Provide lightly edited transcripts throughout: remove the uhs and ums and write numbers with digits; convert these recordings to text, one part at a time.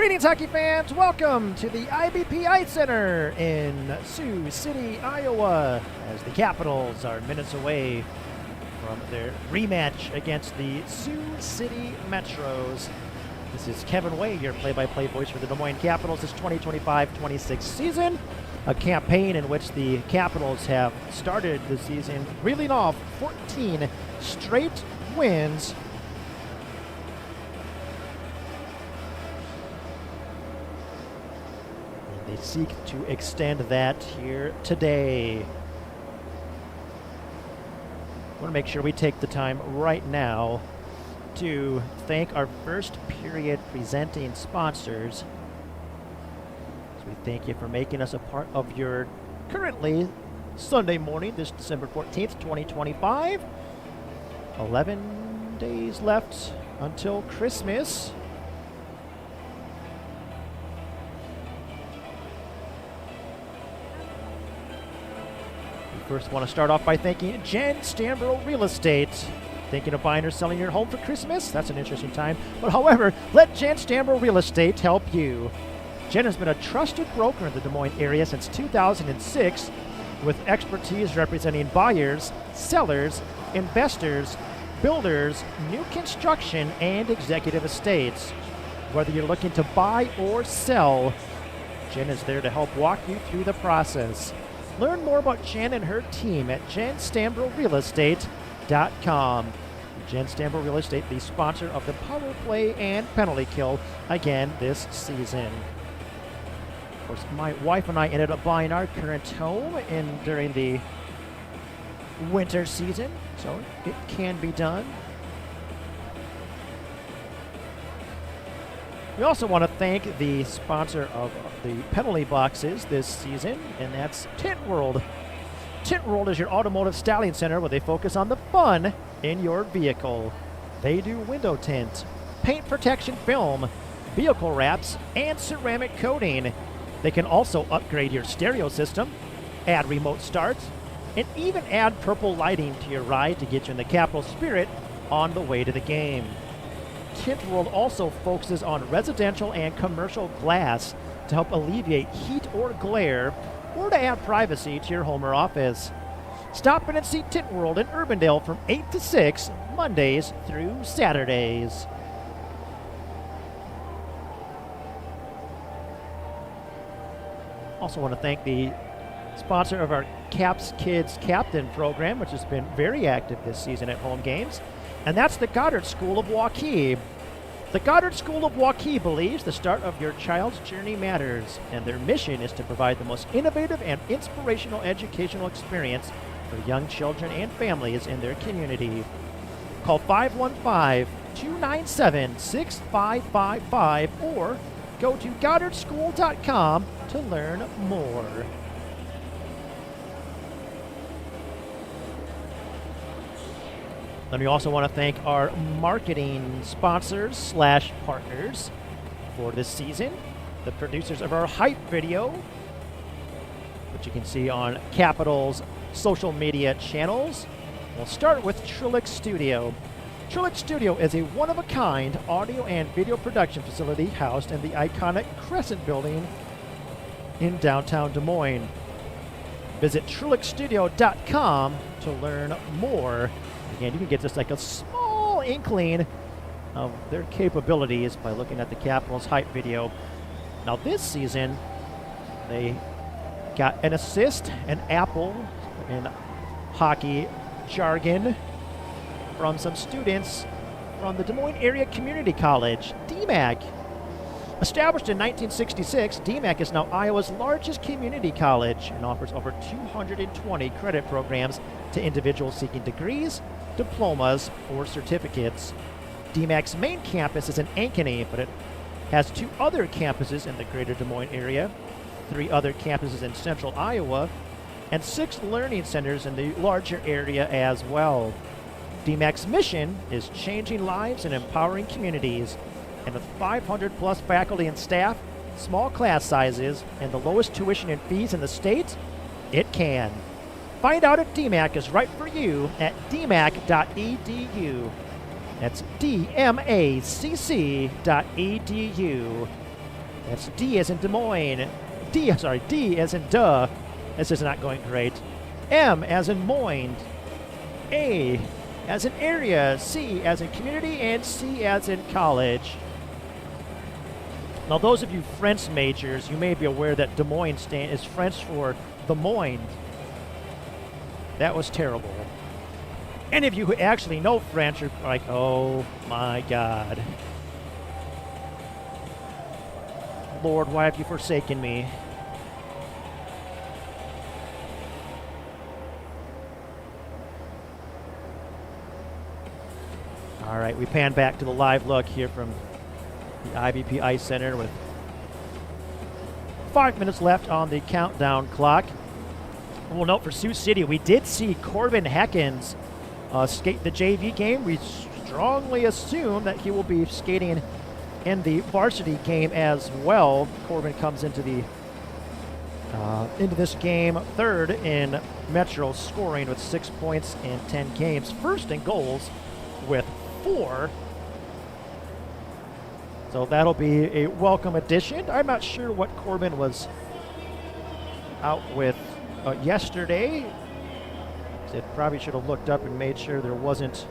Greetings, hockey fans. Welcome to the IBP Ice Center in Sioux City, Iowa, as the Capitals are minutes away from their rematch against the Sioux City Metros. This is Kevin Way, your play-by-play voice for the Des Moines Capitals this 2025-26 season, a campaign in which the Capitals have started the season reeling off 14 straight wins. They seek to extend that here today. I want to make sure we take the time right now to thank our first period presenting sponsors. So we thank you for making us a part of your currently Sunday morning, this December 14th, 2025. 11 days left until Christmas. First, want to start off by thanking Jen Stambro Real Estate. Thinking of buying or selling your home for Christmas? That's an interesting time. But however, let Jen Stambro Real Estate help you. Jen has been a trusted broker in the Des Moines area since 2006, with expertise representing buyers, sellers, investors, builders, new construction, and executive estates. Whether you're looking to buy or sell, Jen is there to help walk you through the process. Learn more about Jen and her team at jenstambrorealestate.com. Jen Stambro Real Estate, the sponsor of the Power Play and Penalty Kill again this season. Of course, my wife and I ended up buying our current home during the winter season, so it can be done. We also want to thank the sponsor of the penalty boxes this season, and that's Tint World. Tint World is your automotive styling center where they focus on the fun in your vehicle. They do window tint, paint protection film, vehicle wraps, and ceramic coating. They can also upgrade your stereo system, add remote start, and even add purple lighting to your ride to get you in the Capital spirit on the way to the game. Tint World also focuses on residential and commercial glass to help alleviate heat or glare, or to add privacy to your home or office. Stop in and see Tint World in Urbandale from 8 to 6, Mondays through Saturdays. Also want to thank the sponsor of our Caps Kids Captain program, which has been very active this season at home games, and that's the Goddard School of Waukee. The Goddard School of Waukee believes the start of your child's journey matters, and their mission is to provide the most innovative and inspirational educational experience for young children and families in their community. Call 515-297-6555 or go to goddardschool.com to learn more. Then we also want to thank our marketing sponsors / partners for this season. The producers of our hype video, which you can see on Capitals social media channels. We'll start with Trillic Studio. Trillic Studio is a one-of-a-kind audio and video production facility housed in the iconic Crescent Building in downtown Des Moines. Visit trillicstudio.com to learn more. Again, you can get just like a small inkling of their capabilities by looking at the Capitals hype video. Now this season, they got an assist, an apple in hockey jargon, from some students from the Des Moines Area Community College, DMAC. Established in 1966, DMAC is now Iowa's largest community college and offers over 220 credit programs to individuals seeking degrees, diplomas, or certificates. DMAC's main campus is in Ankeny, but it has 2 other campuses in the greater Des Moines area, 3 other campuses in central Iowa, and 6 learning centers in the larger area as well. DMAC's mission is changing lives and empowering communities, and with 500 plus faculty and staff, small class sizes, and the lowest tuition and fees in the state, it can. Find out if DMAC is right for you at dmac.edu. That's dmacc.edu. That's D as in Des Moines. D as in duh. This is not going great. M as in Moines. A as in area. C as in community. And C as in college. Now, those of you French majors, you may be aware that Des Moines is French for the Moines. That was terrible. Any of you who actually know French are like, oh my God. Lord, why have you forsaken me? All right, we pan back to the live look here from the IBP Ice Center with 5 minutes left on the countdown clock. We'll note for Sioux City, we did see Corbin Heckens skate the JV game. We strongly assume that he will be skating in the varsity game as well. Corbin comes into this game third in Metro scoring with 6 points in 10 games. First in goals with 4. So that'll be a welcome addition. I'm not sure what Corbin was out with yesterday. It probably should have looked up and made sure there wasn't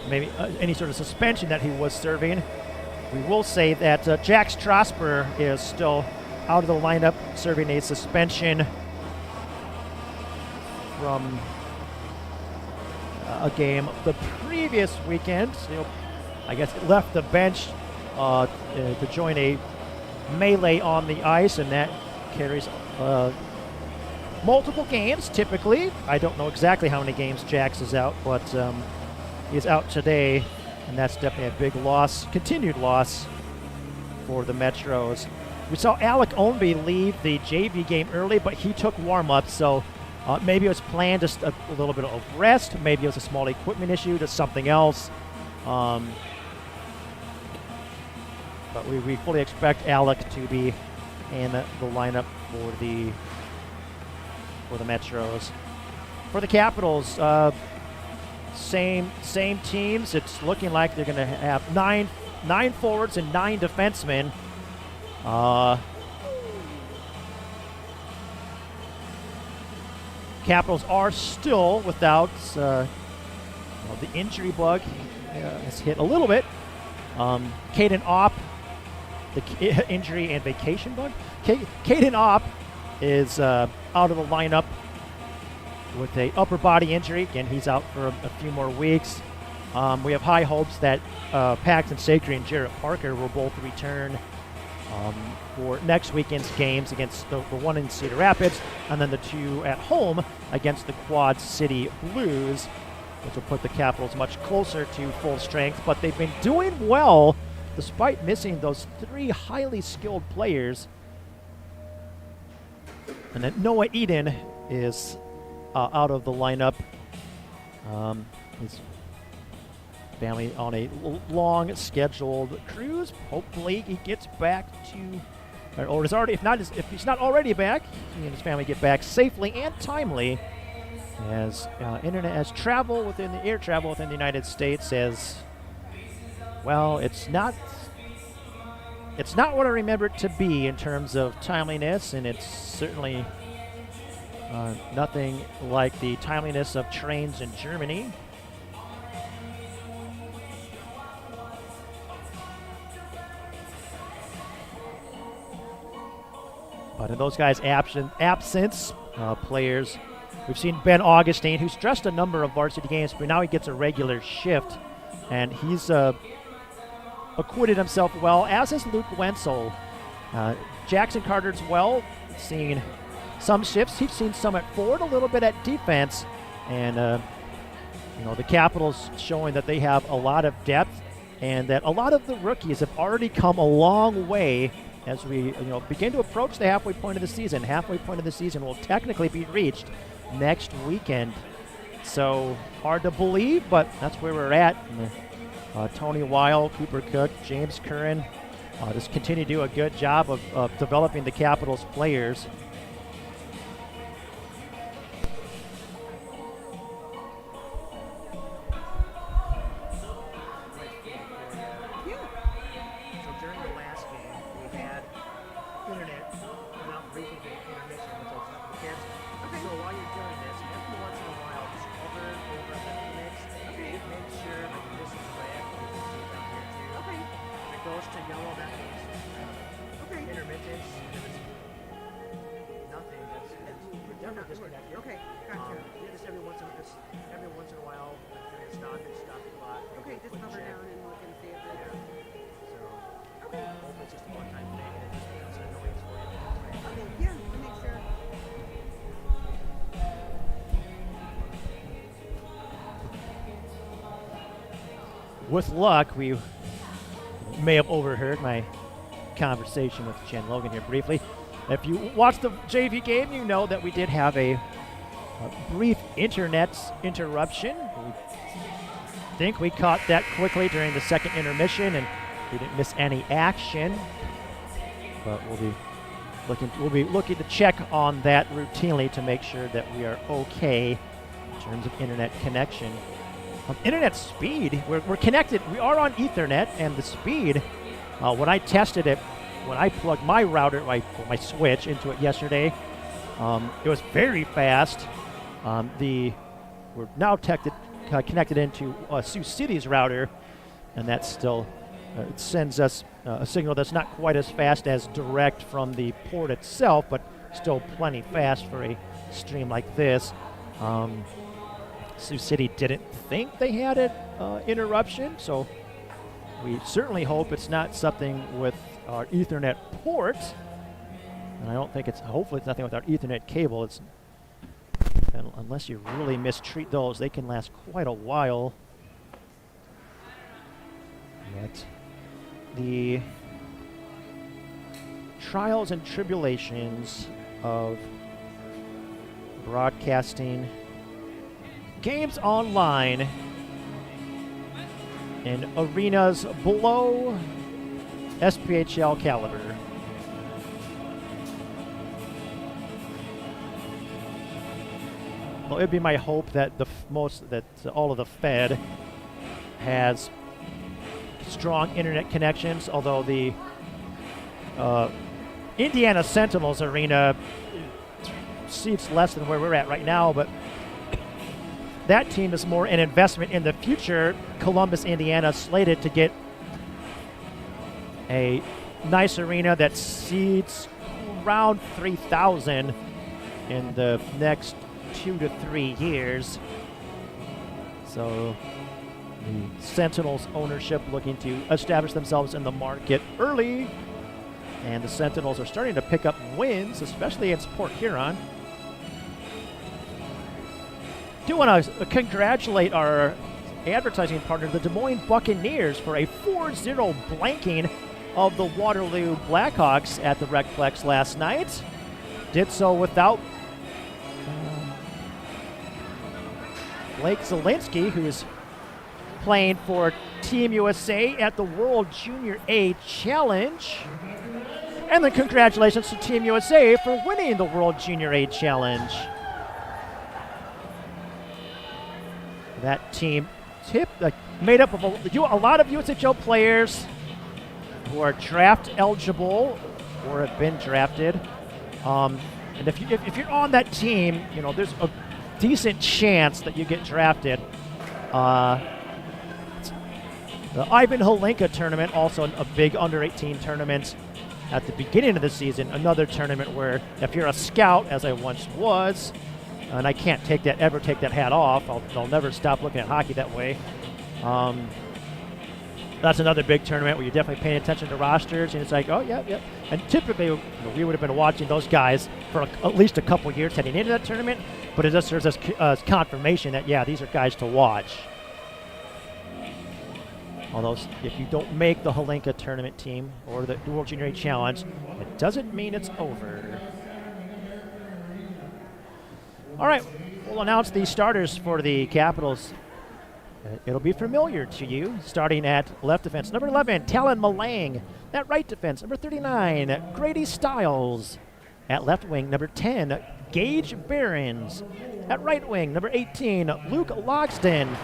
maybe any sort of suspension that he was serving. We will say that Jack Strasper is still out of the lineup, serving a suspension from a game the previous weekend. I guess it left the bench to join a melee on the ice, and that carries multiple games typically. I don't know exactly how many games Jax is out, but he's out today, and that's definitely a big loss, continued loss for the Metros. We saw Alec Ownby leave the JV game early, but he took warm-up, so maybe it was planned, just a little bit of rest. Maybe it was a small equipment issue, just something else. But we fully expect Alec to be in the lineup for the Metros. For the Capitals, same teams. It's looking like they're going to have nine forwards and 9 defensemen. Capitals are still without the injury bug has hit a little bit. Caden Opp, the injury and vacation bug. Caden Opp is out of the lineup with a upper body injury. Again, he's out for a few more weeks. We have high hopes that Paxton Sacre and Jarrett Parker will both return for next weekend's games against the one in Cedar Rapids, and then the 2 at home against the Quad City Blues, which will put the Capitals much closer to full strength. But they've been doing well despite missing those 3 highly skilled players. And then Noah Eden is out of the lineup. His family on a long scheduled cruise. Hopefully he gets back to, or is already, if he's not already back, he and his family get back safely and timely, as air travel within the United States as well. It's not what I remember it to be in terms of timeliness, and it's certainly nothing like the timeliness of trains in Germany. But in those guys' absence, players, we've seen Ben Augustine, who's dressed a number of varsity games, but now he gets a regular shift, and he's acquitted himself well, as is Luke Wenzel. Jackson Carter's well, seen some shifts. He's seen some at forward, a little bit at defense, and the Capitals showing that they have a lot of depth, and that a lot of the rookies have already come a long way as we begin to approach the halfway point of the season. Halfway point of the season will technically be reached next weekend. So hard to believe, but that's where we're at. Tony Weil, Cooper Cook, James Curran just continue to do a good job of developing the Capitals players. disconnected. Okay, gotcha. Yeah, just every once in a while, stop a lot. Okay, just hover down and look and see if it's... So Okay. hopefully it's just a one-time thing and it just becomes an annoyance for you. Okay, yeah, I'll make sure. With luck, we may have overheard my conversation with Jen Logan here briefly. If you watched the JV game, you know that we did have a brief internet interruption. We think we caught that quickly during the second intermission, and we didn't miss any action. But we'll be looking to check on that routinely to make sure that we are okay in terms of internet connection. Internet speed, we're connected. We are on Ethernet, and the speed, when I tested it, when I plugged my router, my switch into it yesterday, it was very fast. We're now connected into Sioux City's router, and that still it sends us a signal that's not quite as fast as direct from the port itself, but still plenty fast for a stream like this. Sioux City didn't think they had an interruption, so we certainly hope it's not something with our Ethernet port. And I don't think hopefully it's nothing with our Ethernet cable. And unless you really mistreat those, they can last quite a while. Yet the trials and tribulations of broadcasting games online in arenas below SPHL caliber. Well, it'd be my hope that all of the Fed has strong internet connections, although the Indiana Sentinels arena seats less than where we're at right now, but that team is more an investment in the future. Columbus, Indiana, slated to get a nice arena that seats around 3,000 in the next 2 to 3 years. So the Sentinels ownership looking to establish themselves in the market early, and the Sentinels are starting to pick up wins, especially in Port Huron. Do want to congratulate our advertising partner, the Des Moines Buccaneers, for a 4-0 blanking of the Waterloo Blackhawks at the Recplex last night. Did so without Blake Zielinski, who is playing for Team USA at the World Junior A Challenge. And then congratulations to Team USA for winning the World Junior A Challenge. That team made up of a lot of USHL players who are draft eligible or have been drafted. And if you're on that team, you know, there's a decent chance that you get drafted. The Ivan Holinka tournament, also a big under-18 tournament at the beginning of the season, another tournament where if you're a scout, as I once was, and I can't ever take that hat off. I'll never stop looking at hockey that way. That's another big tournament where you're definitely paying attention to rosters, and it's like, oh, yeah. And typically, we would have been watching those guys for at least a couple years heading into that tournament, but it just serves as confirmation that, yeah, these are guys to watch. Although, if you don't make the Holinka tournament team or the World Junior A Challenge, it doesn't mean it's over. All right, we'll announce the starters for the Capitals. It'll be familiar to you, starting at left defense. Number 11, Talon Malang. At right defense, number 39, Grady Stiles. At left wing, number 10, Gage Behrens. At right wing, number 18, Luke Logsden.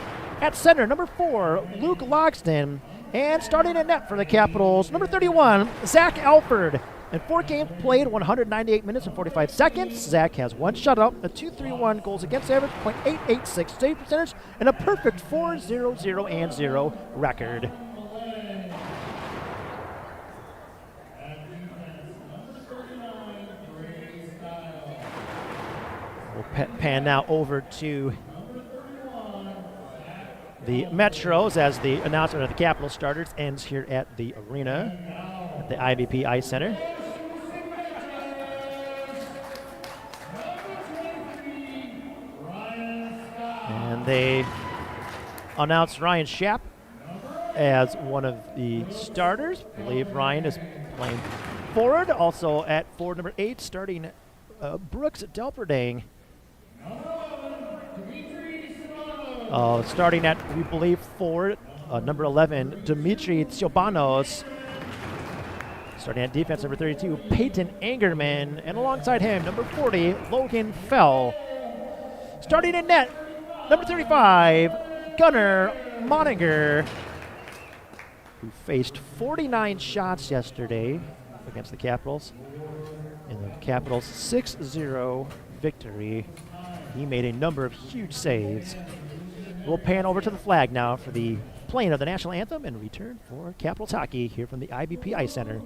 At center, number 4, Luke Logsden. And starting at net for the Capitals, number 31, Zach Alford. In 4 games played, 198 minutes and 45 seconds. Zach has 1 shutout, a .231 goals against average, .886 save percentage, and a perfect 4-0-0 record. We'll pan now over to the Metros as the announcement of the Capital starters ends here at the arena at the IBP Ice Center. And they announced Ryan Schapp as one of the starters. I believe Ryan is playing forward. Also at forward number 8, starting Brooks Delperdang. Starting at, we believe, forward, number 11, Dimitri Tsioubanos. Starting at defense, number 32, Peyton Angerman. And alongside him, number 40, Logan Fell. Starting in net, number 35, Gunnar Moninger, who faced 49 shots yesterday against the Capitals. In the Capitals' 6-0 victory, he made a number of huge saves. We'll pan over to the flag now for the playing of the national anthem and return for Capitals hockey here from the IBP Ice Center.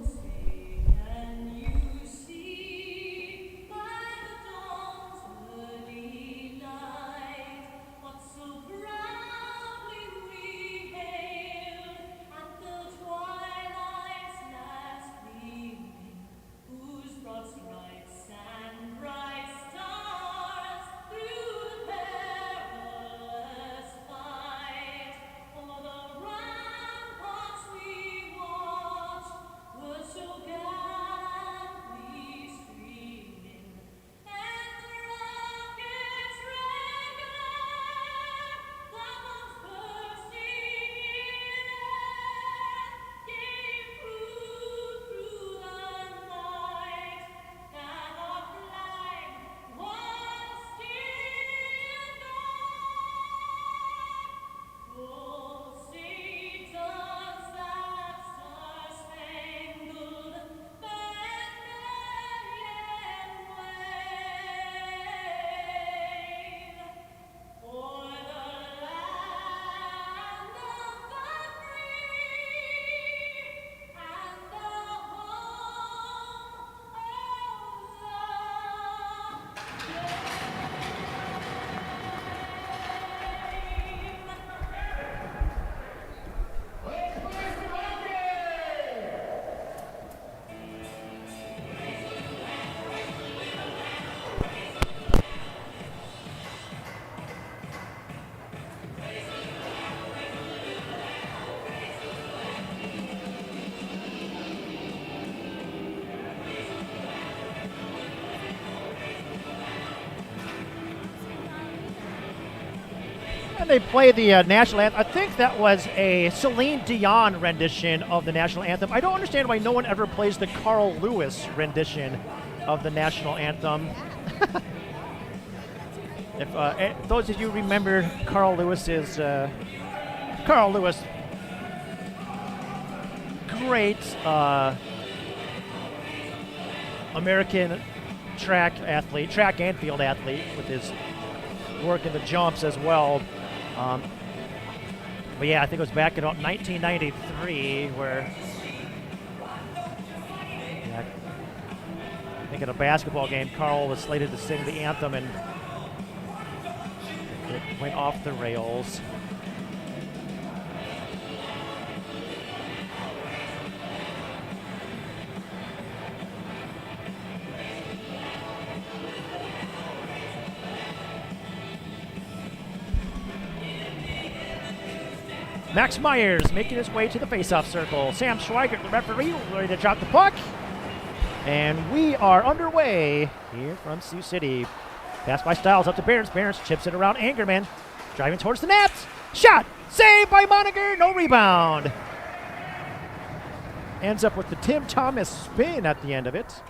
And they play the national anthem. I think that was a Celine Dion rendition of the national anthem. I don't understand why no one ever plays the Carl Lewis rendition of the national anthem. If those of you remember Carl Lewis's great American track and field athlete with his work in the jumps as well. But yeah, I think it was back in 1993 where I think in a basketball game, Carl was slated to sing the anthem and it went off the rails. Max Myers making his way to the faceoff circle. Sam Schweigert, the referee, ready to drop the puck. And we are underway here from Sioux City. Pass by Stiles up to Barnes. Barnes chips it around Angerman. Driving towards the net. Shot! Saved by Moninger. No rebound. Ends up with the Tim Thomas spin at the end of it.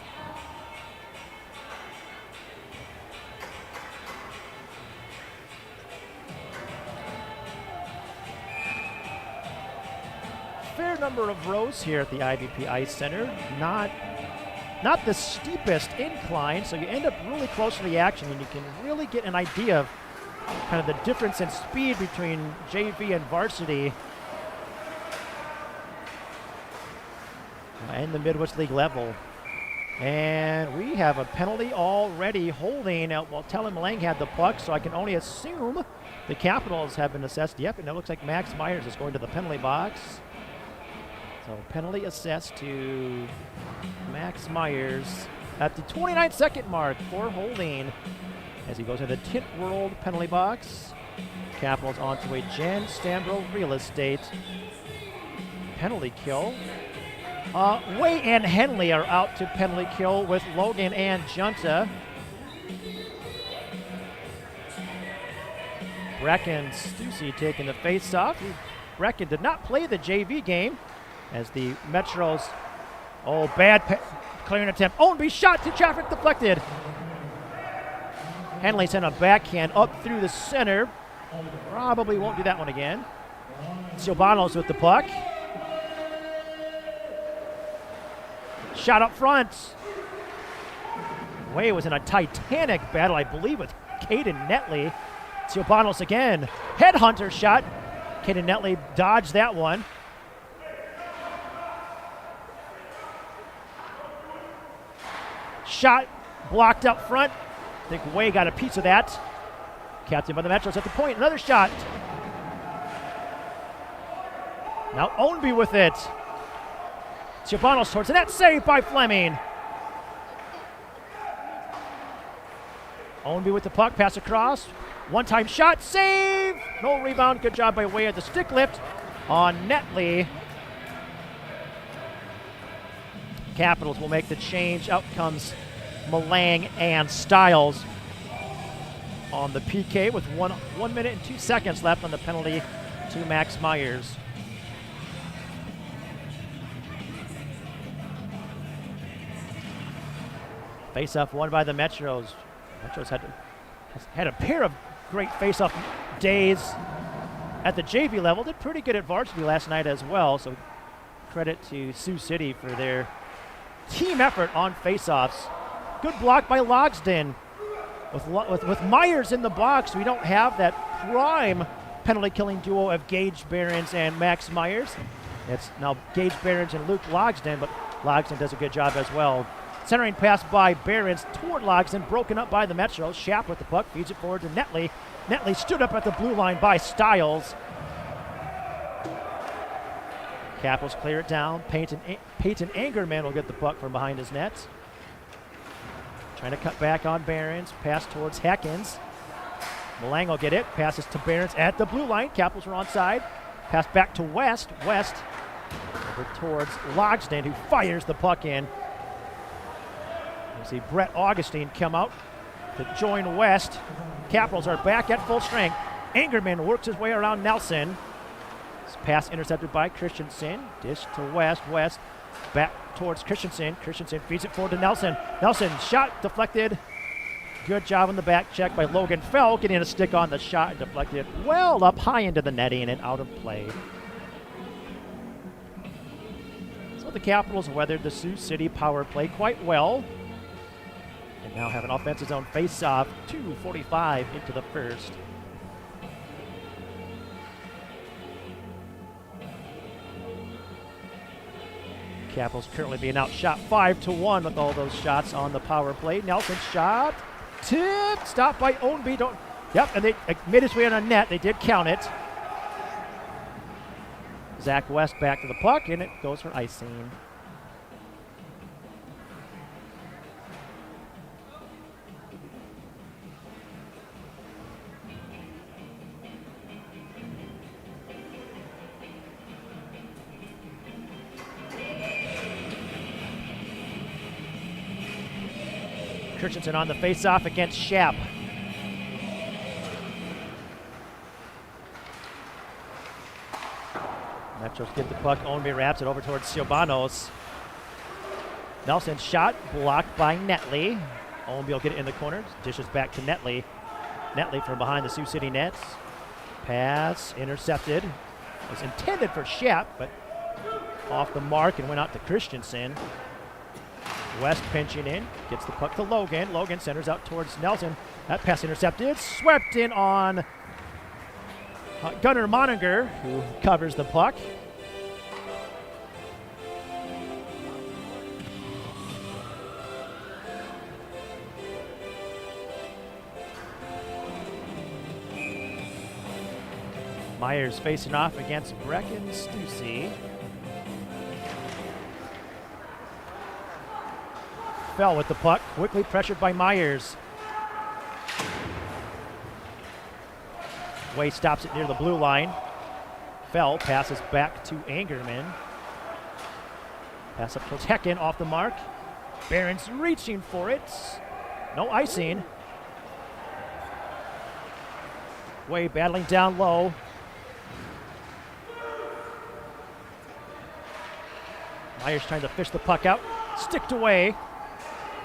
Fair number of rows here at the IBP Ice Center. Not the steepest incline, so you end up really close to the action, and you can really get an idea of kind of the difference in speed between JV and varsity and the Midwest League level. And we have a penalty already holding. Well, Tellen Malang had the puck, so I can only assume the Capitals have been assessed. Yep, and it looks like Max Myers is going to the penalty box. So penalty assessed to Max Myers at the 29-second mark for holding as he goes into the Tint World penalty box. Capitals onto a Jen Stambro Real Estate penalty kill. Way and Henley are out to penalty kill with Logan and Junta. Brecken Stussy taking the face-off. Brecken did not play the JV game as the Metros, bad clearing attempt. Ownby shot to traffic deflected. Henley sent a backhand up through the center. Probably won't do that one again. Silvanos with the puck. Shot up front. Way was in a titanic battle, I believe, with Caden Netley. Silvanos again. Headhunter shot. Caden Netley dodged that one. Shot blocked up front. I think Way got a piece of that. Captain by the Metros at the point. Another shot. Now Ownby with it. Silvanos towards the net. Save by Fleming. Ownby with the puck. Pass across. One-time shot. Save. No rebound. Good job by Way at the stick lift on Netley. Capitals will make the change. Out comes Malang and Stiles on the PK with 1 minute and 2 seconds left on the penalty to Max Myers. Face-off won by the Metros. Metros had a pair of great face-off days at the JV level. Did pretty good at varsity last night as well. So credit to Sioux City for their team effort on face-offs. Good block by Logsden. With Myers in the box, we don't have that prime penalty-killing duo of Gage Behrens and Max Myers. It's now Gage Behrens and Luke Logsden, but Logsden does a good job as well. Centering pass by Behrens toward Logsden, broken up by the Metros. Schaap with the puck, feeds it forward to Netley. Netley stood up at the blue line by Stiles. Capitals clear it down. Peyton Angerman will get the puck from behind his net. Trying to cut back on Behrens. Pass towards Heckens. Malang will get it. Passes to Behrens at the blue line. Capitals are onside. Pass back to West. West over towards Logsden, who fires the puck in. You see Brett Augustine come out to join West. Capitals are back at full strength. Angerman works his way around Nelson. This pass intercepted by Christensen. Dish to West. West back towards Christensen. Christensen feeds it forward to Nelson. Nelson shot deflected. Good job on the back check by Logan Fell, getting a stick on the shot and deflected well up high into the netting and out of play. So the Capitals weathered the Sioux City power play quite well. And now have an offensive zone face-off, 2:45 into the first. Capitals currently being outshot 5-1 with all those shots on the power play. Nelson shot, tipped, stopped by Ownby. Yep, and they made his way on a net. They did count it. Zach West back to the puck, and it goes for icing. Christensen on the face-off against Schaap. Metros get the puck. Ownby wraps it over towards Silvanos. Nelson shot blocked by Netley. Ownby will get it in the corner. Dishes back to Netley. Netley from behind the Sioux City nets. Pass intercepted. It was intended for Schaap, but off the mark and went out to Christensen. West pinching in, gets the puck to Logan. Logan centers out towards Nelson. That pass intercepted, swept in on Gunnar Moninger, who covers the puck. Myers facing off against Brecken Stussy. Fell with the puck, quickly pressured by Myers. Way stops it near the blue line. Fell passes back to Angerman. Pass up towards Hecken, off the mark. Barron's reaching for it. No icing. Way battling down low. Myers trying to fish the puck out. Sticked away.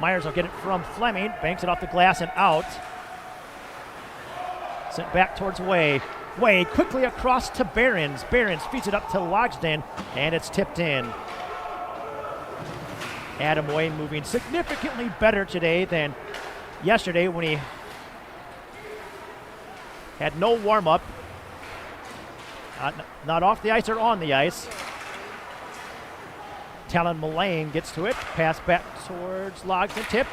Myers will get it from Fleming. Banks it off the glass and out. Sent back towards Way. Way quickly across to Barron's. Barron's feeds it up to Logsden, and it's tipped in. Adam Way moving significantly better today than yesterday when he had no warm-up. Not off the ice or on the ice. Talon Mullane gets to it. Pass back towards Logsden. Tip.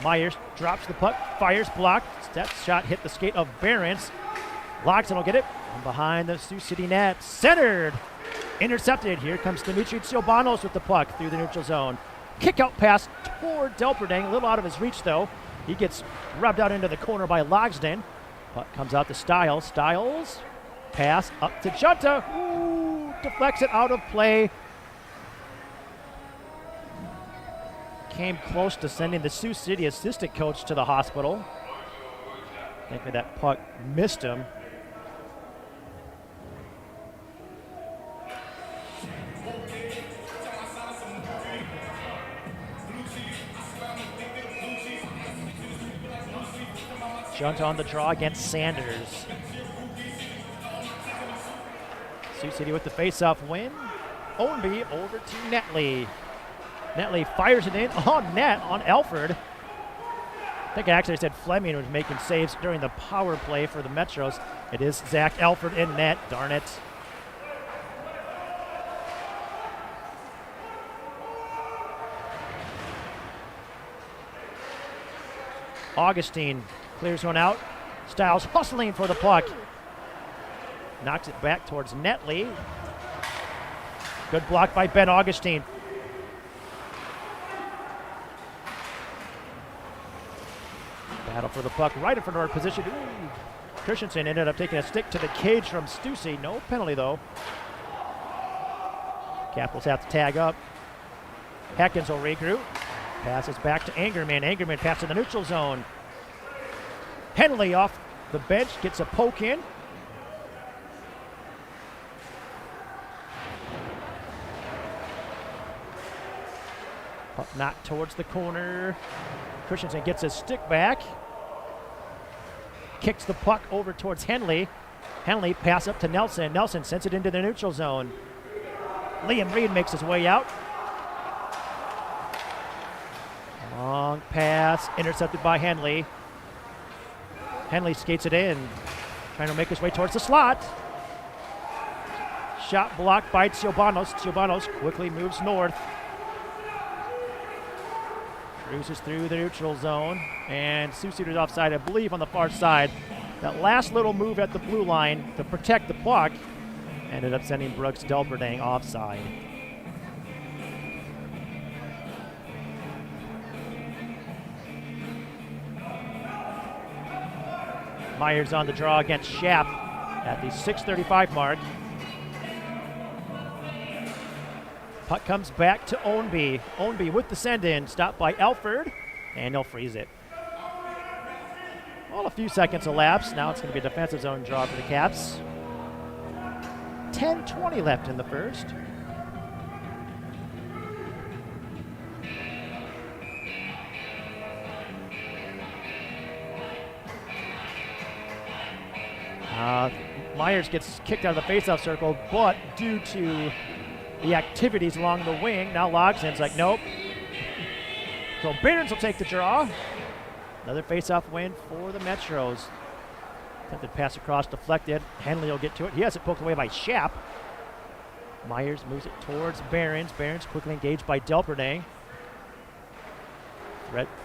Myers drops the puck. Fires, blocked. That shot hit the skate of Barron's. Logsden will get it from behind the Sioux City net. Centered. Intercepted. Here comes Dimitri Tsioubanos with the puck through the neutral zone. Kick out pass toward Delperdang. A little out of his reach, though. He gets rubbed out into the corner by Logsden. Puck comes out to Stiles. Stiles. Pass up to Junta. Ooh, deflects it out of play. Came close to sending the Sioux City assistant coach to the hospital. Thinking that puck missed him. Junta on the draw against Sanders. Sioux City with the face-off win. Ownby over to Netley. Netley fires it in on net on Alford. I think I actually said Fleming was making saves during the power play for the Metros. It is Zach Alford in net. Darn it. Augustine clears one out. Stiles hustling for the puck. Knocks it back towards Netley. Good block by Ben Augustine. Battle for the puck right in front of our position. Ooh. Christensen ended up taking a stick to the cage from Stussy. No penalty, though. Capitals have to tag up. Heckens will regroup. Passes back to Angerman. Angerman passes to the neutral zone. Henley off the bench gets a poke in. Puck knocked towards the corner. Christensen gets his stick back. Kicks the puck over towards Henley. Henley pass up to Nelson. Nelson sends it into the neutral zone. Liam Reed makes his way out. Long pass, intercepted by Henley. Henley skates it in, trying to make his way towards the slot. Shot blocked by Tsioubanos. Tsioubanos quickly moves north. Cruises through the neutral zone, and Sioux City's offside, I believe, on the far side. That last little move at the blue line to protect the puck ended up sending Brooks Delperdang offside. Myers on the draw against Schaap at the 6:35 mark. Puck comes back to Ownby. Ownby with the send-in, stopped by Alford, and they'll freeze it. Well, a few seconds elapse. Now it's going to be a defensive zone draw for the Caps. 10:20 left in the first. Myers gets kicked out of the faceoff circle, but due to the activities along the wing, now Logsden's like, nope. So Barons will take the draw. Another faceoff win for the Metros. Attempted pass across, deflected. Henley will get to it. He has it poked away by Schaap. Myers moves it towards Barons. Barons quickly engaged by Delperdang.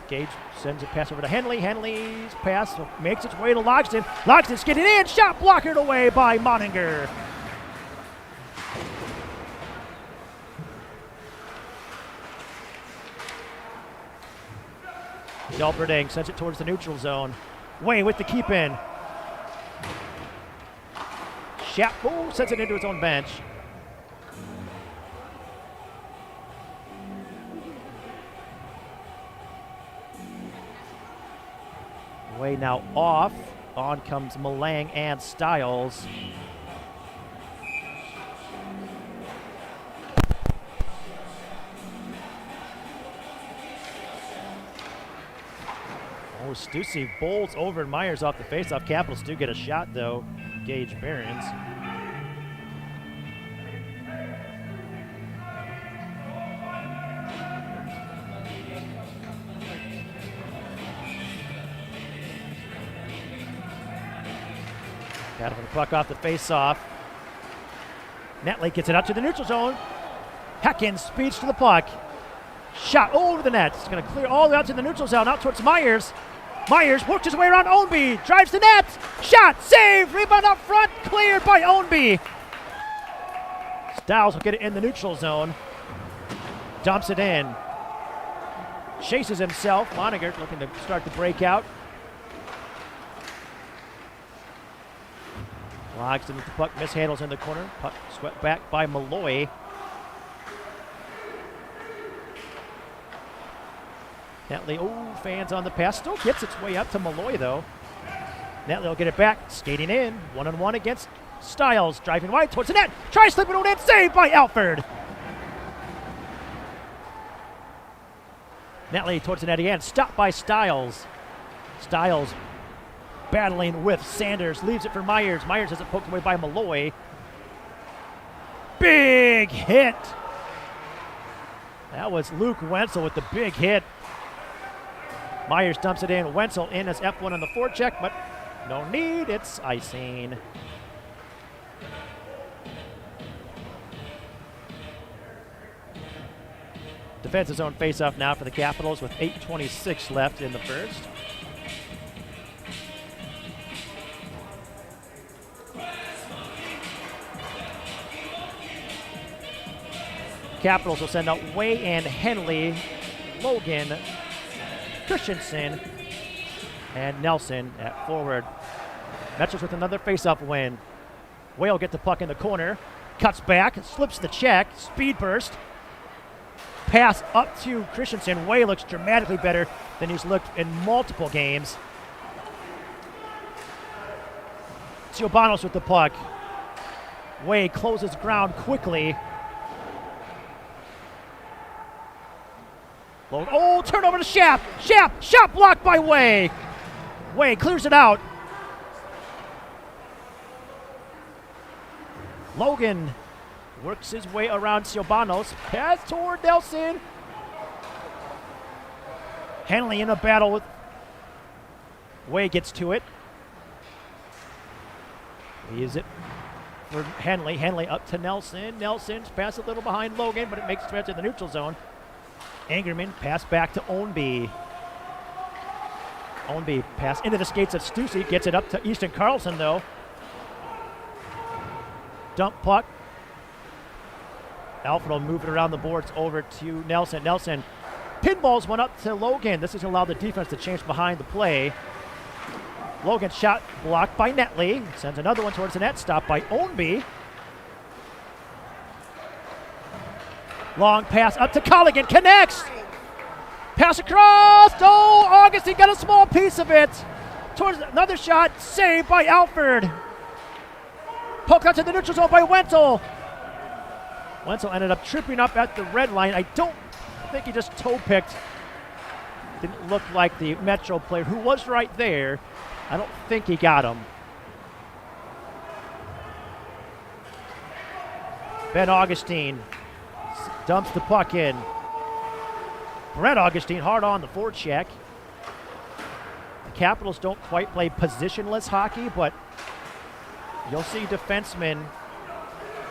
Gage sends a pass over to Henley. Henley's pass makes its way to Logston. Logston's getting in. Shot blockered away by Moninger. Delberding sends it towards the neutral zone. Way with the keep in. Shapo sends it into his own bench. Way now off. On comes Malang and Stiles. Oh, Stussy bowls over Myers off the faceoff. Capitals do get a shot, though. Gage Barons. Got him the puck off the faceoff. Netley gets it out to the neutral zone. Hecken speeds to the puck. Shot over the net. It's going to clear all the way out to the neutral zone, out towards Myers. Myers works his way around Ownby. Drives the net. Shot. Save. Rebound up front. Cleared by Ownby. Stiles will get it in the neutral zone. Dumps it in. Chases himself. Moninger looking to start the breakout. Logston with the puck. Mishandles in the corner. Puck swept back by Malloy. Netley, fans on the pass. Still gets its way up to Malloy, though. Netley will get it back. Skating in. One-on-one against Stiles. Driving wide towards the net. Tries slipping on it. Saved by Alford. Netley towards the net again. Stopped by Stiles. Stiles battling with Sanders. Leaves it for Myers. Myers has it poked away by Malloy. Big hit. That was Luke Wenzel with the big hit. Myers dumps it in. Wenzel in as F1 on the forecheck, but no need. It's icing. Defensive zone faceoff now for the Capitals with 8:26 left in the first. Capitals will send out Way and Henley, Logan, Christensen, and Nelson at forward. Metros with another faceoff win. Way will get the puck in the corner, cuts back, slips the check, speed burst. Pass up to Christensen. Way looks dramatically better than he's looked in multiple games. Siobanos with the puck. Way closes ground quickly. Turnover to Schaap. Shot blocked by Way. Way clears it out. Logan works his way around Siobanos. Pass toward Nelson. Henley in a battle with Way, gets to it. He is it for Henley. Henley up to Nelson. Nelson's pass a little behind Logan, but it makes it to the neutral zone. Angerman pass back to Ownby. Ownby pass into the skates of Stussy. Gets it up to Easton Carlson, though. Dump puck. Alfred will move it around the boards over to Nelson. Nelson pinballs one up to Logan. This has allowed the defense to change behind the play. Logan shot blocked by Netley. Sends another one towards the net. Stopped by Ownby. Long pass up to Colligan. Connects. Pass across. Augustine got a small piece of it. Towards another shot. Saved by Alford. Poked out to the neutral zone by Wenzel. Wenzel ended up tripping up at the red line. I don't think he just toe-picked. Didn't look like the Metro player who was right there. I don't think he got him. Ben Augustine dumps the puck in. Brett Augustine hard on the forecheck. The Capitals don't quite play positionless hockey, but you'll see defensemen,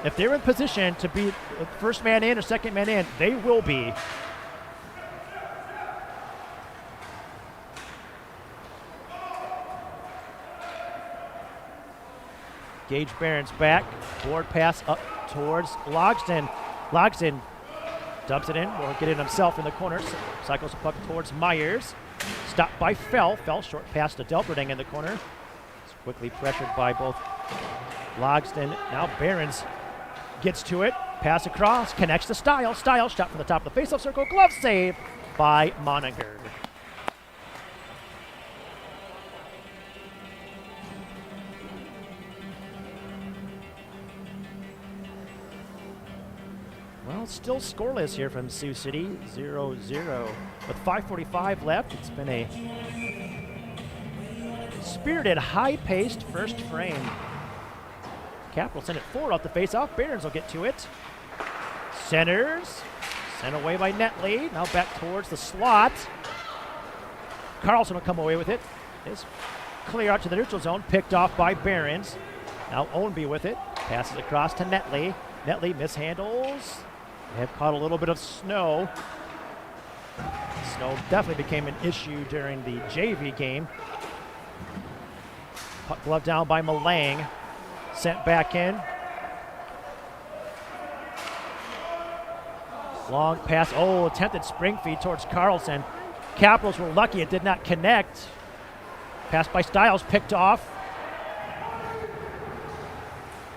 if they're in position to be first man in or second man in, they will be. Gage Barron's back. Board pass up towards Logston. Logston dumps it in, or get it himself in the corner. Cycles the puck towards Myers. Stopped by Fell. Fell short pass to Delperding in the corner. It's quickly pressured by both Logston. Now Barron's gets to it. Pass across. Connects to Stiles. Stiles shot from the top of the faceoff circle. Glove save by Moniger. Well, still scoreless here from Sioux City, 0-0. With 5:45 left, it's been a spirited, high-paced first frame. Capital send it forward off the face-off. Barons will get to it. Centers. Sent away by Netley. Now back towards the slot. Carlson will come away with it. It's clear out to the neutral zone. Picked off by Barons. Now Ownby with it. Passes across to Netley. Netley mishandles. They have caught a little bit of snow. Snow definitely became an issue during the JV game. Puck glove down by Malang. Sent back in. Long pass. Oh, attempted spring feed towards Carlson. Capitals were lucky it did not connect. Pass by Stiles picked off.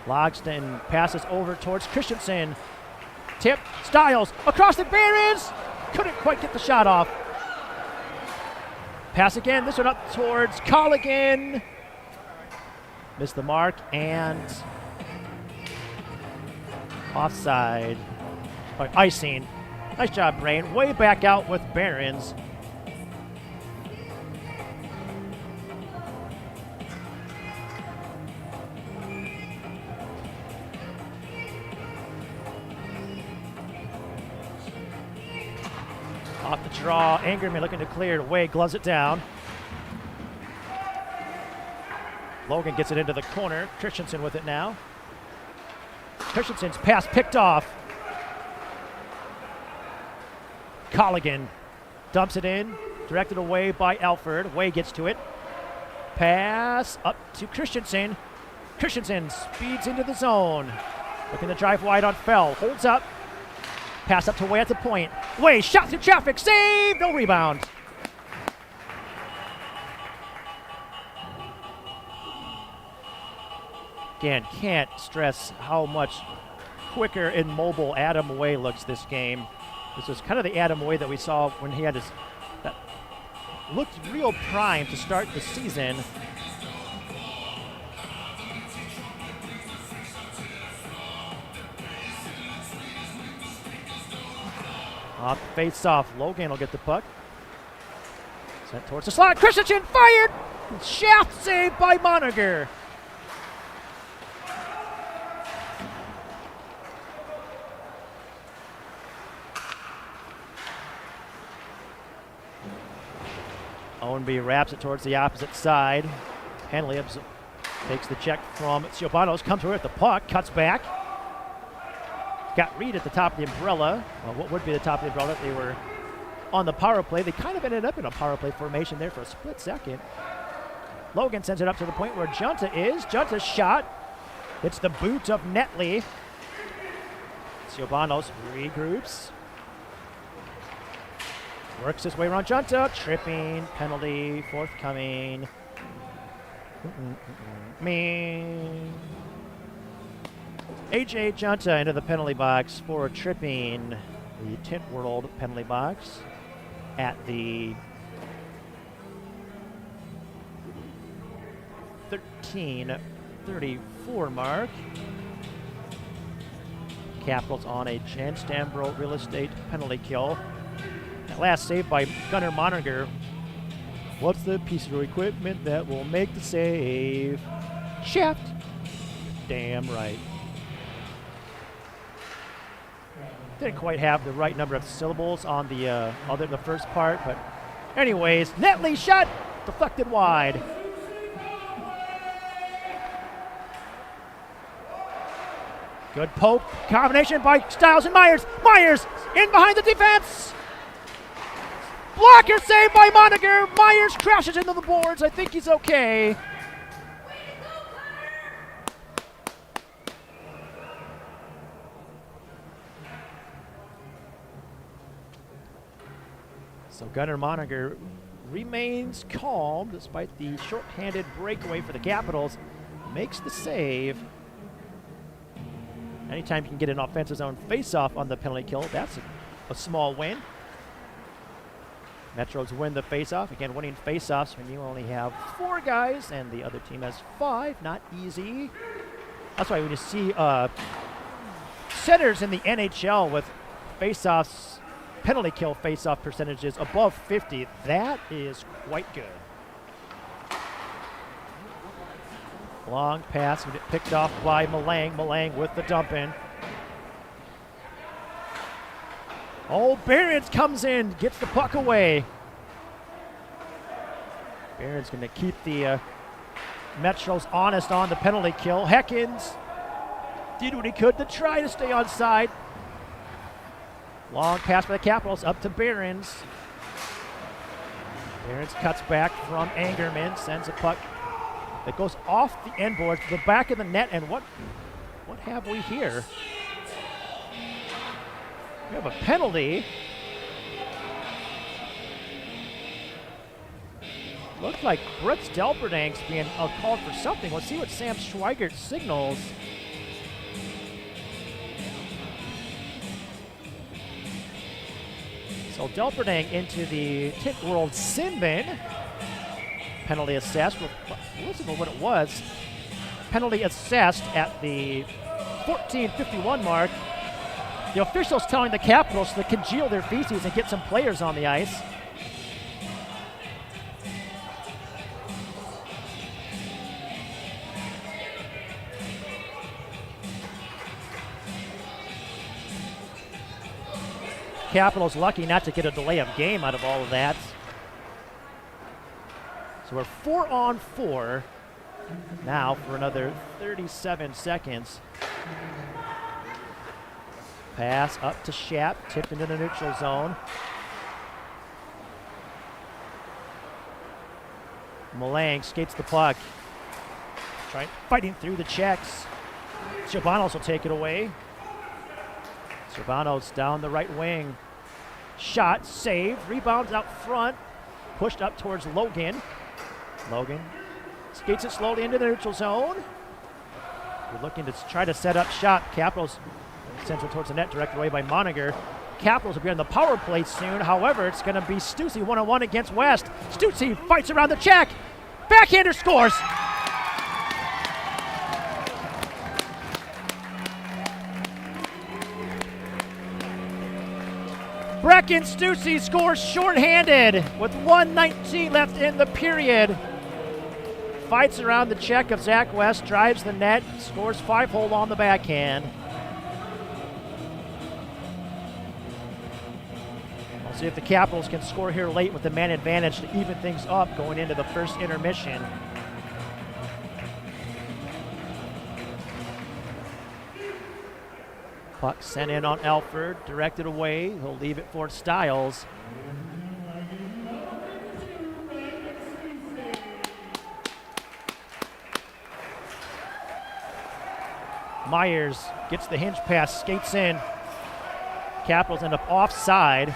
Logston passes over towards Christensen. Tip, Stiles, across the Barons. Couldn't quite get the shot off. Pass again, this one up towards Colligan. Missed the mark, and offside. Icing. Nice job, Brain. Way back out with Barons. Off the draw, Angerman looking to clear it away, gloves it down. Logan gets it into the corner. Christensen with it now. Christensen's pass picked off. Colligan dumps it in, directed away by Alford. Way gets to it. Pass up to Christensen. Christensen speeds into the zone. Looking to drive wide on Fell. Holds up. Pass up to Way at the point. Way shot through traffic. Save! No rebound. Again, can't stress how much quicker and mobile Adam Way looks this game. This was kind of the Adam Way that we saw when he had his, that looked real prime to start the season. Off face off, Logan will get the puck. Sent towards the slot. Christensen fired! Shaft saved by Moniger. Ownby wraps it towards the opposite side. Henley takes the check from Siobanos, comes through with the puck, cuts back. Got Reed at the top of the umbrella. Well, what would be the top of the umbrella if they were on the power play? They kind of ended up in a power play formation there for a split second. Logan sends it up to the point where Junta is. Junta's shot. It's the boot of Netley. Siobanos regroups. Works his way around Junta. Tripping, penalty, forthcoming. AJ Junta into the penalty box for tripping. The Tint World penalty box at the 13:34 mark. Capitals on a Jan Stambro real estate penalty kill. That last save by Gunnar Moniger. What's the piece of equipment that will make the save? Shaft. Damn right. Didn't quite have the right number of syllables on the the first part, but anyways, Netley shot deflected wide. Good poke combination by Stiles and Myers. Myers in behind the defense. Blocker saved by Moniger. Myers crashes into the boards. I think he's okay. So Gunnar Moniger remains calm despite the short-handed breakaway for the Capitals. Makes the save. Anytime you can get an offensive zone face-off on the penalty kill, that's a small win. Metros win the face-off. Again, winning face-offs when you only have 4 guys and the other team has 5. Not easy. That's why when you see centers in the NHL with face-offs, penalty kill face-off percentages above 50, that is quite good. Long pass, picked off by Malang. Malang with the dump in. Oh, Behrens comes in, gets the puck away. Behrens going to keep the Metros honest on the penalty kill. Heckins did what he could to try to stay on side. Long pass by the Capitals up to Behrens. Behrens cuts back from Angerman, sends a puck that goes off the end board to the back of the net. And what have we here? We have a penalty. Looks like Brooks Delperdank's being called for something. Let's see what Sam Schweigert signals. So Delperdank into the Tint World sin bin. Penalty assessed. Listen to what it was. Penalty assessed at the 14:51 mark. The officials telling the Capitals to congeal their feces and get some players on the ice. Capitals lucky not to get a delay of game out of all of that. So we're 4-on-4 now for another 37 seconds. Pass up to Schaap, tipped into the neutral zone. Malang skates the puck. Fighting through the checks. Cervanos will take it away. Cervanos down the right wing. Shot, saved, rebounds out front. Pushed up towards Logan. Logan skates it slowly into the neutral zone. We're looking to try to set up shot. Capitals sends it towards the net, directed away by Moniger. Capitals will be on the power play soon. However, it's going to be Stussy one-on-one against West. Stussy fights around the check. Backhander scores. Brecken Stussy scores shorthanded with 1:19 left in the period. Fights around the check of Zach West, drives the net, scores 5-hole on the backhand. We'll see if the Capitals can score here late with the man advantage to even things up going into the first intermission. Puck sent in on Alford, directed away. He'll leave it for Stiles. Myers gets the hinge pass, skates in. Capitals end up offside.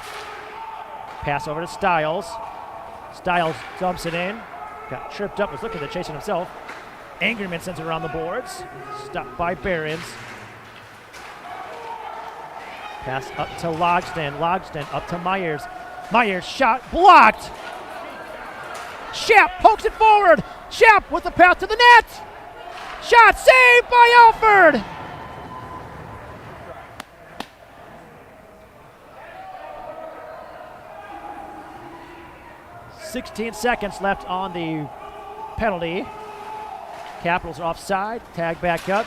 Pass over to Stiles. Stiles dumps it in. Got tripped up, was looking to chase it himself. Angerman sends it around the boards. Stopped by Behrens. Pass up to Logsden. Logsden up to Myers. Myers shot blocked. Schaap pokes it forward. Schaap with the pass to the net. Shot saved by Alford. .16 seconds left on the penalty. Capitals are offside. Tag back up.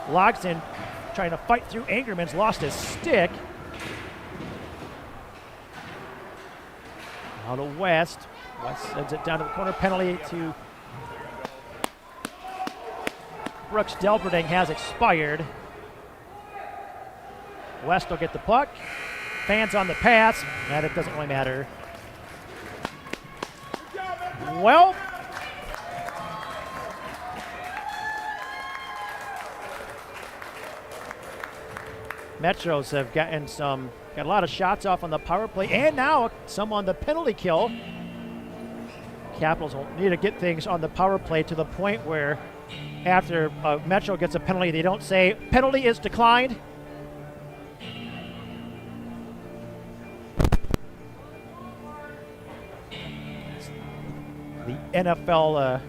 Logsden trying to fight through. Angerman's lost his stick. Now to West. West sends it down to the corner. Penalty to Brooks Delperdank has expired. West will get the puck. Fans on the pass. That it doesn't really matter. Well, Metros have gotten some Got a lot of shots off on the power play, and now some on the penalty kill. Capitals will need to get things on the power play to the point where after Metro gets a penalty, they don't say, penalty is declined. The NFL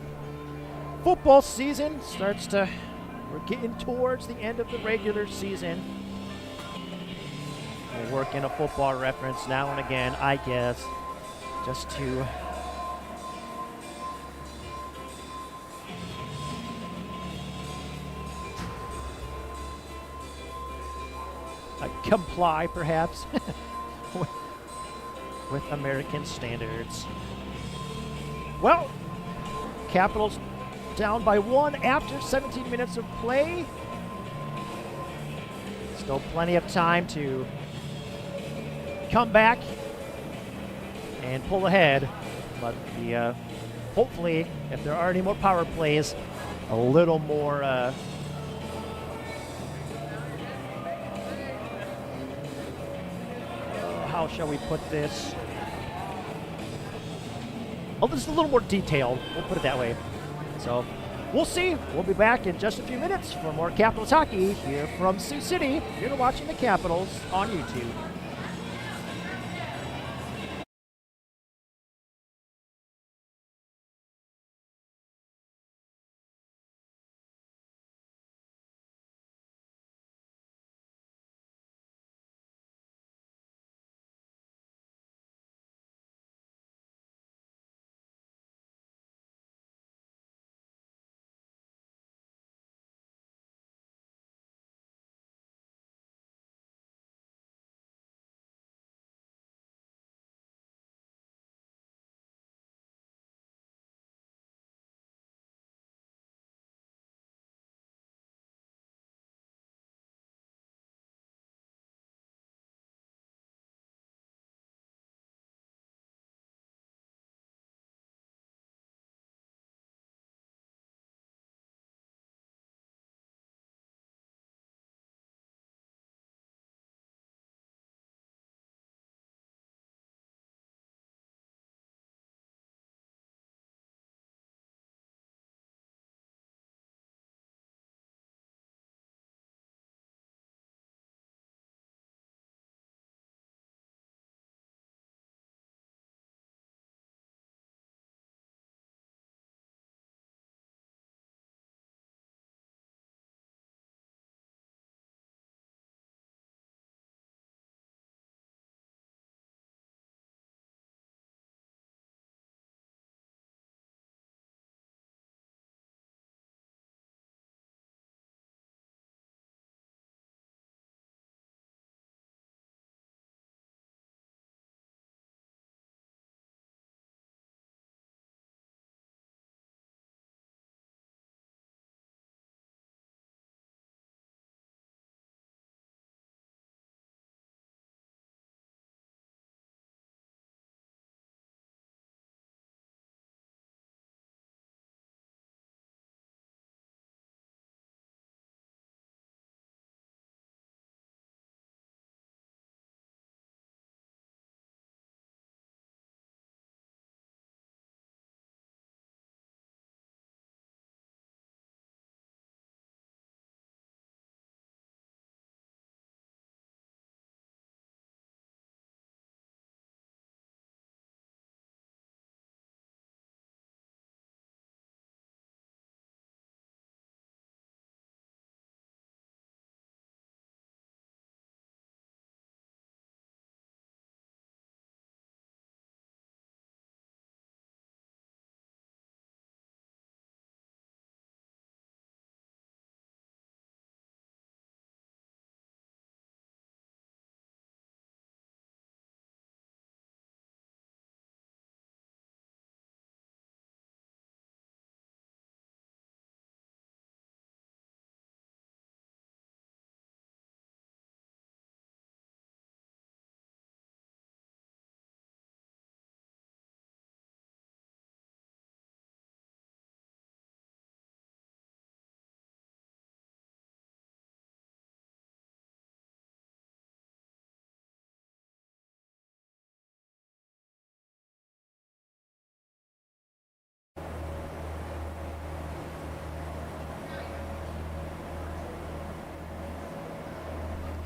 football season starts to, we're getting towards the end of the regular season. We'll work in a football reference now and again, I guess, just to comply, perhaps, with American standards. Well, Capitals down by 1 after 17 minutes of play. Still plenty of time to come back and pull ahead, but the hopefully, if there are any more power plays, a little more how shall we put this? Oh, this is a little more detailed. We'll put it that way. So we'll see. We'll be back in just a few minutes for more Capitals hockey here from Sioux City. You're watching the Capitals on YouTube.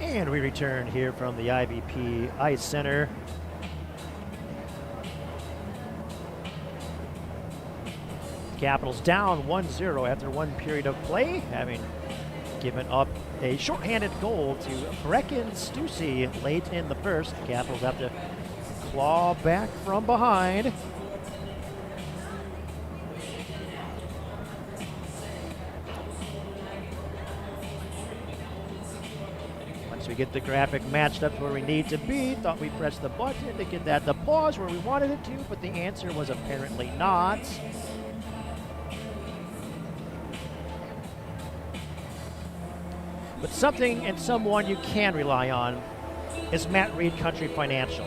And we return here from the IBP Ice Center. Capitals down 1-0 after one period of play, having given up a shorthanded goal to Brecken Stussy late in the first. Capitals have to claw back from behind. Once we get the graphic matched up where we need to be, thought we pressed the button to get that to pause where we wanted it to, but the answer was apparently not. But something and someone you can rely on is Matt Reed Country Financial.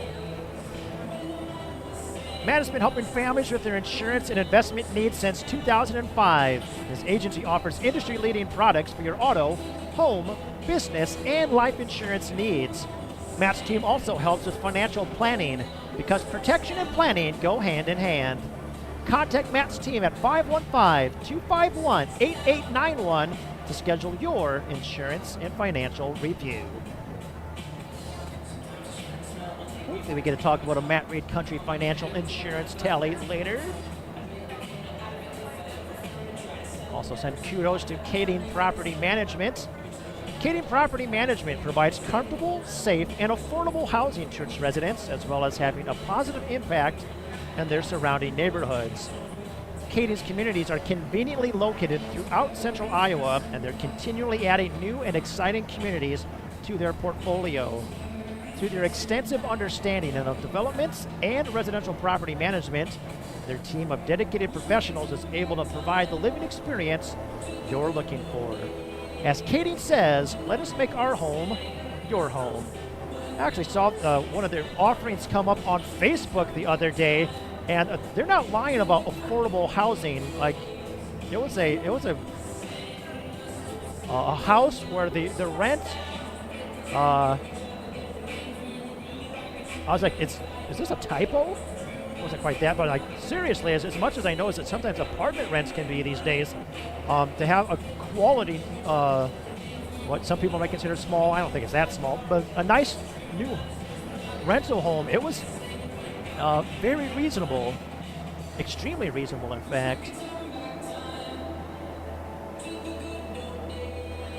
Matt has been helping families with their insurance and investment needs since 2005. His agency offers industry-leading products for your auto, home, business, and life insurance needs. Matt's team also helps with financial planning because protection and planning go hand in hand. Contact Matt's team at 515-251-8891 to schedule your insurance and financial review. Hopefully we get to talk about a Matt Reed Country Financial insurance tally later. Also send kudos to Kading Property Management. Kading Property Management provides comfortable, safe, and affordable housing to its residents, as well as having a positive impact in their surrounding neighborhoods. Kading's communities are conveniently located throughout central Iowa, and they're continually adding new and exciting communities to their portfolio. Through their extensive understanding of developments and residential property management, their team of dedicated professionals is able to provide the living experience you're looking for. As Kading says, let us make our home your home. I actually saw one of their offerings come up on Facebook the other day, and they're not lying about affordable housing. Like, it was a house where the rent. I was like, is this a typo? It wasn't quite that, but like seriously, as much as I know is that sometimes apartment rents can be these days, to have a quality, what some people might consider small. I don't think it's that small, but a nice new rental home. It was very reasonable, extremely reasonable, in fact.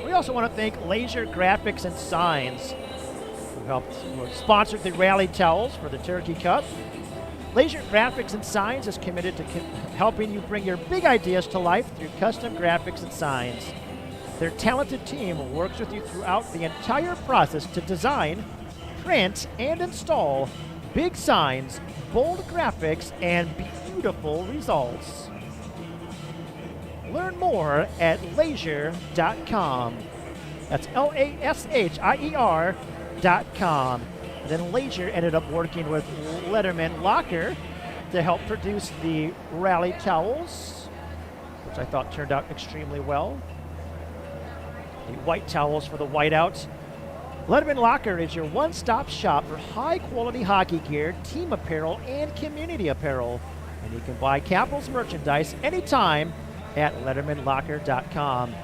We also want to thank Laser Graphics and Signs, who sponsored the rally towels for the Turkey Cup. Laser Graphics and Signs is committed to helping you bring your big ideas to life through custom graphics and signs. Their talented team works with you throughout the entire process to design, print, and install big signs, bold graphics, and beautiful results. Learn more at Laser.com. That's LASHIER.com. Then Laser ended up working with Letterman Locker to help produce the rally towels, which I thought turned out extremely well. The white towels for the whiteouts. Letterman Locker is your one-stop shop for high-quality hockey gear, team apparel, and community apparel. And you can buy Capitals merchandise anytime at LettermanLocker.com.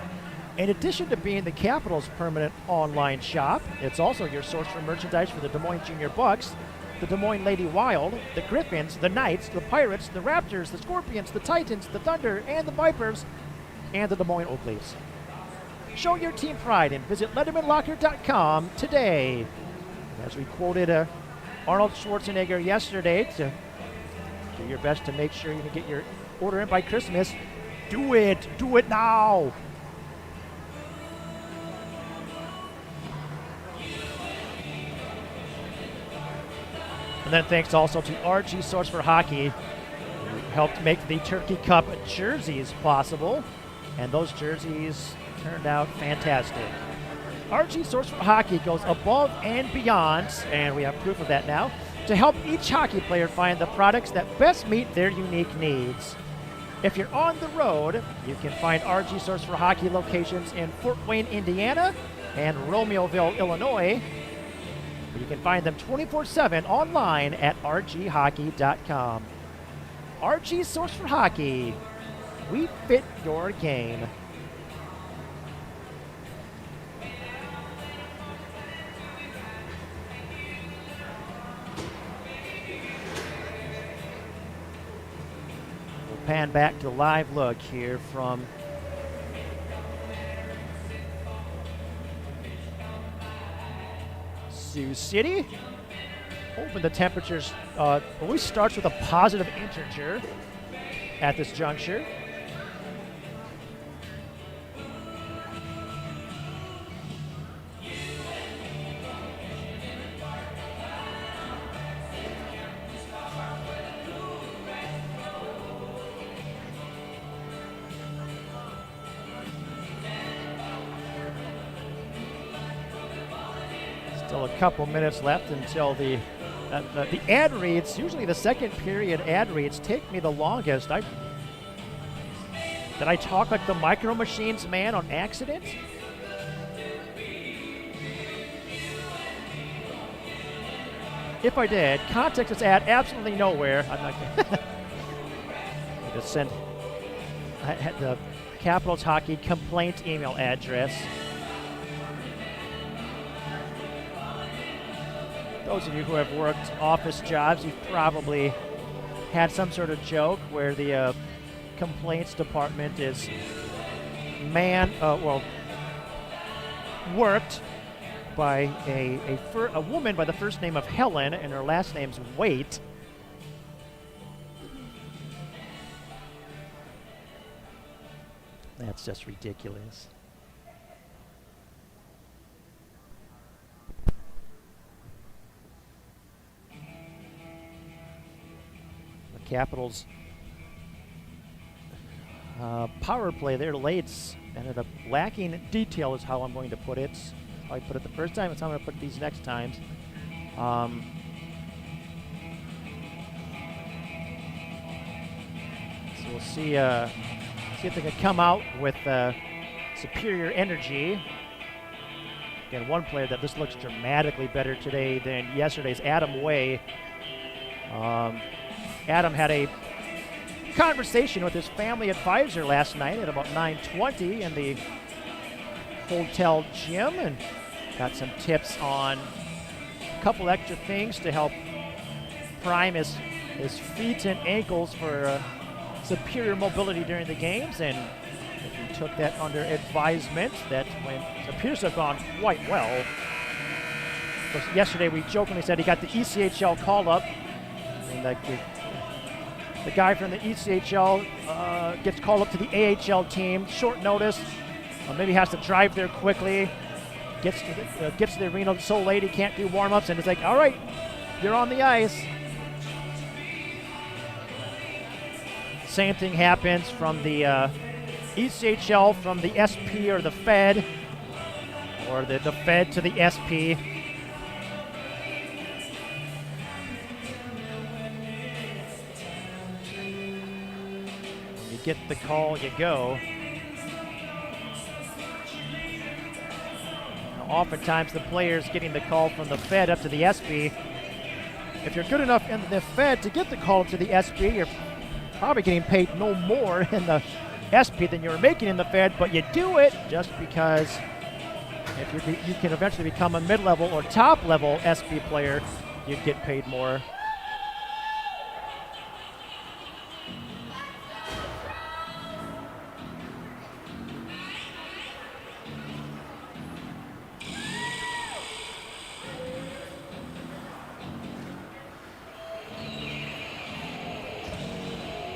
In addition to being the Capitals' permanent online shop, it's also your source for merchandise for the Des Moines Junior Bucks, the Des Moines Lady Wild, the Griffins, the Knights, the Pirates, the Raptors, the Scorpions, the Titans, the Thunder, and the Vipers, and the Des Moines Oakleys. Show your team pride and visit LettermanLocker.com today. As we quoted Arnold Schwarzenegger yesterday, to do your best to make sure you can get your order in by Christmas. Do it now. And then thanks also to RG Source for Hockey, who helped make the Turkey Cup jerseys possible. And those jerseys turned out fantastic. RG Source for Hockey goes above and beyond, and we have proof of that now, to help each hockey player find the products that best meet their unique needs. If you're on the road, you can find RG Source for Hockey locations in Fort Wayne, Indiana, and Romeoville, Illinois. You can find them 24/7 online at rghockey.com. RG Source for Hockey. We fit your game. pan back to live look here from Sioux City. Hoping the temperatures always starts with a positive integer at this juncture. Still a couple minutes left until the ad reads. Usually the second period ad reads take me the longest. Did I talk like the Micro Machines man on accident? If I did, context is ad absolutely nowhere. I'm not gonna I just sent the Capitals Hockey complaint email address. Those of you who have worked office jobs, you've probably had some sort of joke where the complaints department is worked by a woman by the first name of Helen and her last name's Waite. That's just ridiculous. Capitals power play there late ended up lacking detail is how I'm going to put it. How I put it the first time, it's how I'm going to put these next times. So we'll see if they can come out with superior energy. Again, one player that this looks dramatically better today than yesterday's, Adam Way. Adam had a conversation with his family advisor last night at about 9:20 in the hotel gym and got some tips on a couple extra things to help prime his feet and ankles for superior mobility during the games. And if he took that under advisement, that appears to have gone quite well. Of course, yesterday we jokingly said he got the ECHL call-up. And the guy from the ECHL gets called up to the AHL team, short notice, maybe has to drive there quickly, gets to the arena so late he can't do warm-ups, and it's like, all right, you're on the ice. Same thing happens from the ECHL, from the SP or the Fed, or the Fed to the SP. Get the call, you go. Now, oftentimes the players getting the call from the Fed up to the SP. If you're good enough in the Fed to get the call to the SP, you're probably getting paid no more in the SP than you were making in the Fed, but you do it just because if you can eventually become a mid-level or top-level SP player, you'd get paid more.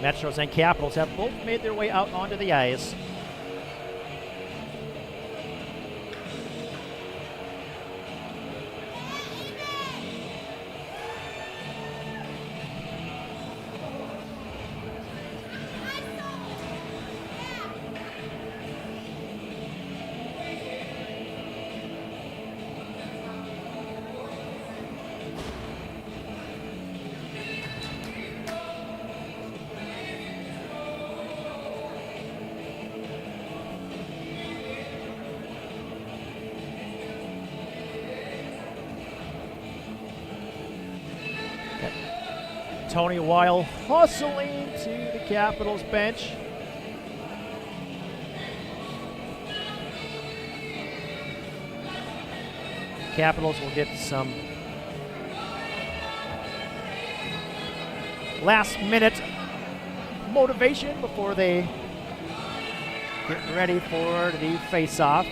Metros and Capitals have both made their way out onto the ice. Tony Weil hustling to the Capitals bench. Capitals will get some last minute motivation before they get ready for the face-off.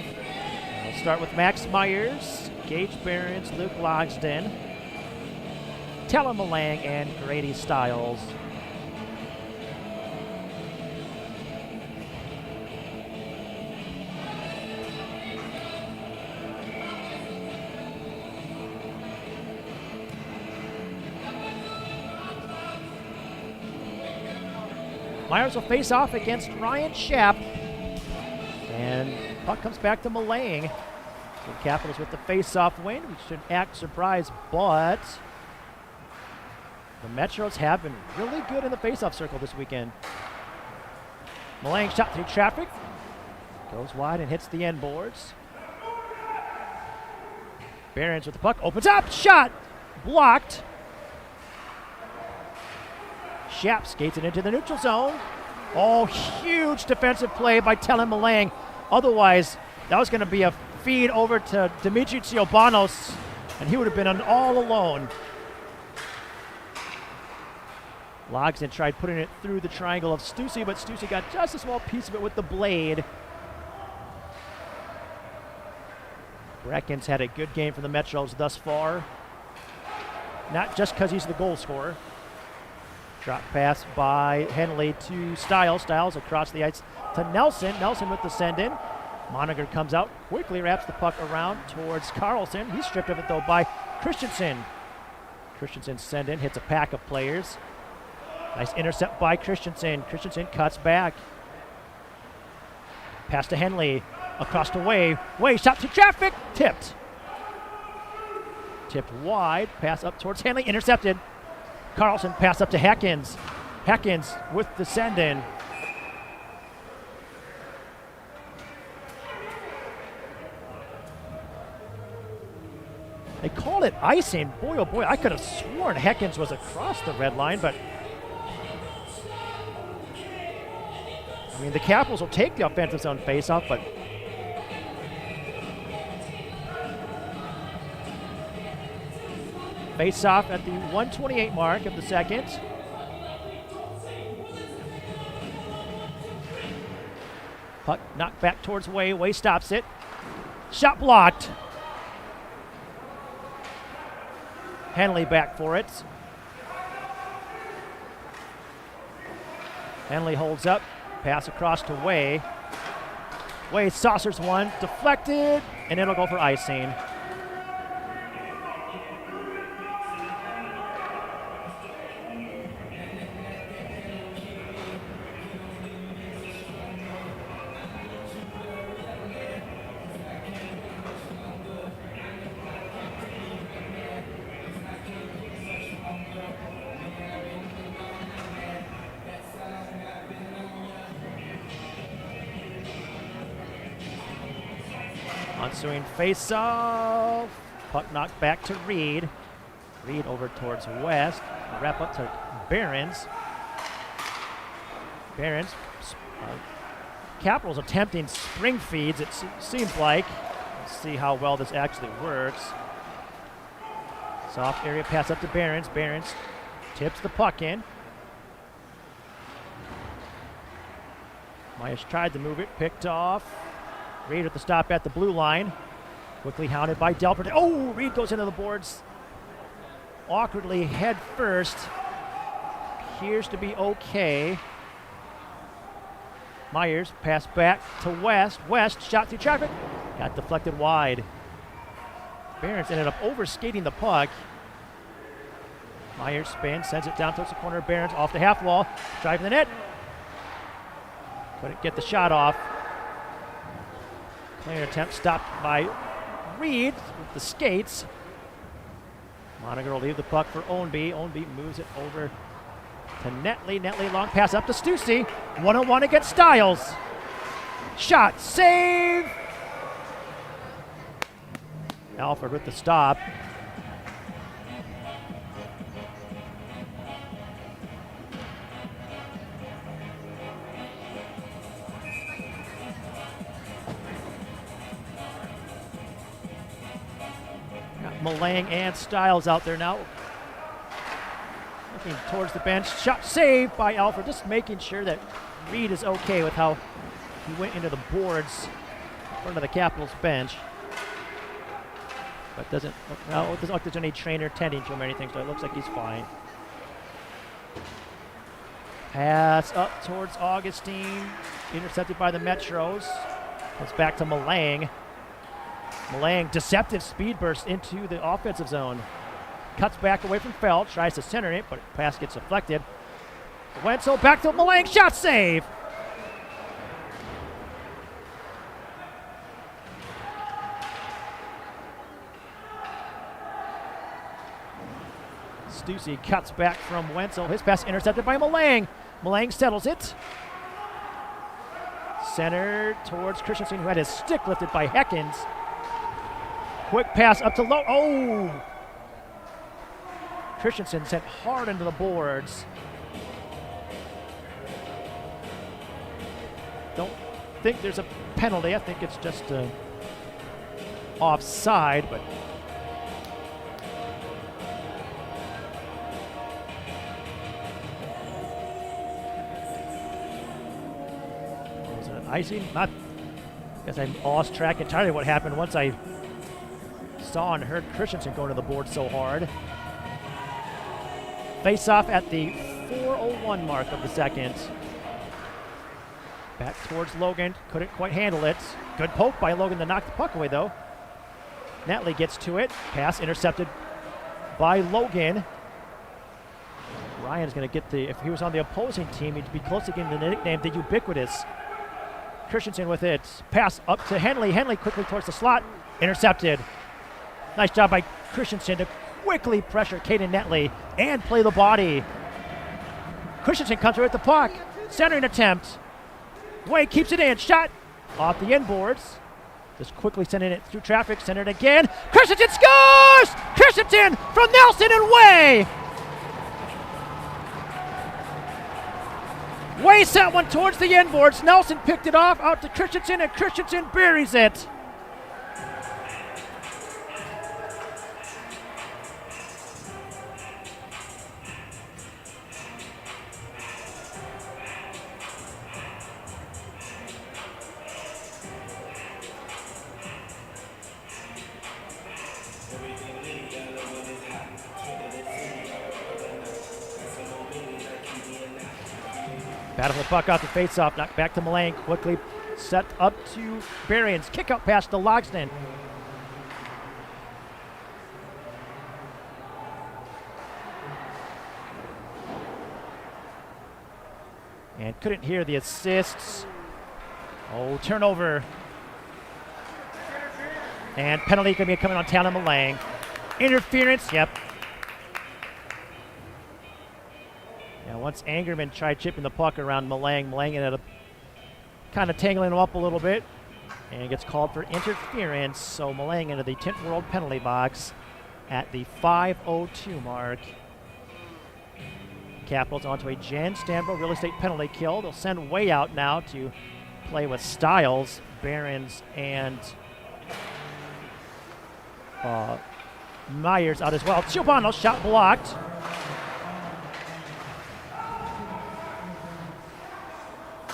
We'll start with Max Myers, Gage Behrens, Luke Logsden, Tella Malang, and Grady Stiles. Myers will face off against Ryan Schapp. And puck comes back to Malang. So Capitals with the face-off win. We should act surprised, but the Metros have been really good in the face-off circle this weekend. Malang shot through traffic. Goes wide and hits the end boards. Behrens with the puck. Opens up. Shot. Blocked. Schapp skates it into the neutral zone. Oh, huge defensive play by Tellen Malang. Otherwise, that was going to be a feed over to Dimitri Tsioubanos, and he would have been all alone. Logsden tried putting it through the triangle of Stussy, but Stussy got just a small piece of it with the blade. Brecken's had a good game for the Metros thus far. Not just because he's the goal scorer. Drop pass by Henley to Stiles. Stiles across the ice to Nelson. Nelson with the send-in. Moniger comes out, quickly wraps the puck around towards Carlson. He's stripped of it, though, by Christensen. Christensen send-in, hits a pack of players. Nice intercept by Christensen. Christensen cuts back. Pass to Henley. Across to Way. Way shot to traffic. Tipped. Tipped wide. Pass up towards Henley. Intercepted. Carlson pass up to Heckins. Heckins with the send-in. They called it icing. Boy, oh boy, I could have sworn Heckins was across the red line, but I mean, the Capitals will take the offensive zone faceoff, but face-off at the 1:28 mark of the second. Puck knocked back towards Way. Way stops it. Shot blocked. Henley back for it. Henley holds up. Pass across to Way. Way saucers one. Deflected. And it'll go for icing. Ensuing face-off. Puck knocked back to Reed. Reed over towards West. Wrap up to Behrens. Behrens. Capitals attempting spring feeds, it seems like. Let's see how well this actually works. Soft area pass up to Behrens. Behrens tips the puck in. Myers tried to move it, picked off. Reed at the stop at the blue line. Quickly hounded by Delpert. Oh, Reed goes into the boards. Awkwardly head first. Appears to be okay. Myers pass back to West. West shot through traffic. Got deflected wide. Behrens ended up overskating the puck. Myers spins, sends it down towards the corner. Behrens off the half wall. Driving the net. Couldn't get the shot off. Clear attempt stopped by Reed with the skates. Moniger will leave the puck for Ownby. Ownby moves it over to Netley. Netley long pass up to Stussy. 1-on-1 against Stiles. Shot, save! Alford with the stop. Malang and Stiles out there now. Looking towards the bench. Shot saved by Alfred. Just making sure that Reed is okay with how he went into the boards in front of the Capitals bench. But doesn't look, no, it doesn't look like there's any trainer tending to him or anything, so it looks like he's fine. Pass up towards Augustine. Intercepted by the Metros. Comes back to Malang. Malang, deceptive speed burst into the offensive zone. Cuts back away from Feld. Tries to center it, but pass gets deflected. Wenzel back to Malang. Shot save. Stussy cuts back from Wenzel. His pass intercepted by Malang. Malang settles it. Center towards Christensen, who had his stick lifted by Heckens. Quick pass up to Low. Oh! Christensen sent hard into the boards. Don't think there's a penalty. I think it's just offside, but was it an icing? Not. I guess I lost track entirely of what happened once I saw and heard Christensen go to the board so hard. Face off at the 4:01 mark of the second. Back towards Logan. Couldn't quite handle it. Good poke by Logan to knock the puck away, though. Natley gets to it. Pass intercepted by Logan. Ryan's going to get the, if he was on the opposing team, he'd be close to getting the nickname, the Ubiquitous. Christensen with it. Pass up to Henley. Henley quickly towards the slot. Intercepted. Nice job by Christensen to quickly pressure Caden Netley and play the body. Christensen comes through with the puck. Centering attempt. Wade keeps it in. Shot off the inboards. Just quickly sending it through traffic. Centered again. Christensen scores! Christensen from Nelson and Way. Way sent one towards the inboards. Nelson picked it off out to Christensen, and Christensen buries it. Battle the puck off the faceoff, knocked back to Malang, quickly set up to Berriens. Kick out pass to Logston. And couldn't hear the assists. Oh, turnover. And penalty going to be coming on Talon Malang. Interference, yep. Yeah, once Angerman tried chipping the puck around Malang, Malang ended up kind of tangling him up a little bit and gets called for interference. So Malang into the Tint World penalty box at the 5:02 mark. Capitals onto a Jan Stanbro real estate penalty kill. They'll send Way out now to play with Stiles, Behrens, and Myers out as well. Giovanni shot blocked.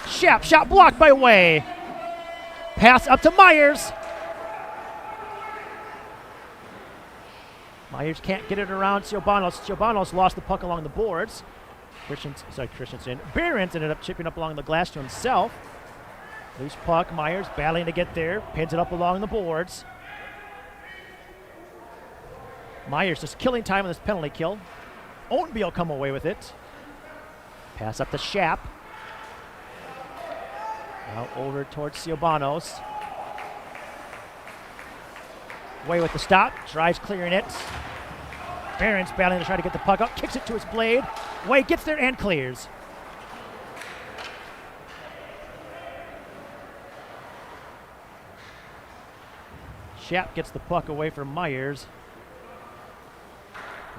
Shot blocked by Way. Pass up to Myers. Myers can't get it around Siobanos. Siobanos lost the puck along the boards. Christensen. Behrens ended up chipping up along the glass to himself. Loose puck. Myers battling to get there. Pins it up along the boards. Myers just killing time on this penalty kill. Ownby will come away with it. Pass up to Schaap. Now over towards Siobanos. Way with the stop. Drives clearing it. Behrens battling to try to get the puck up. Kicks it to his blade. Way gets there and clears. Schaap gets the puck away from Myers.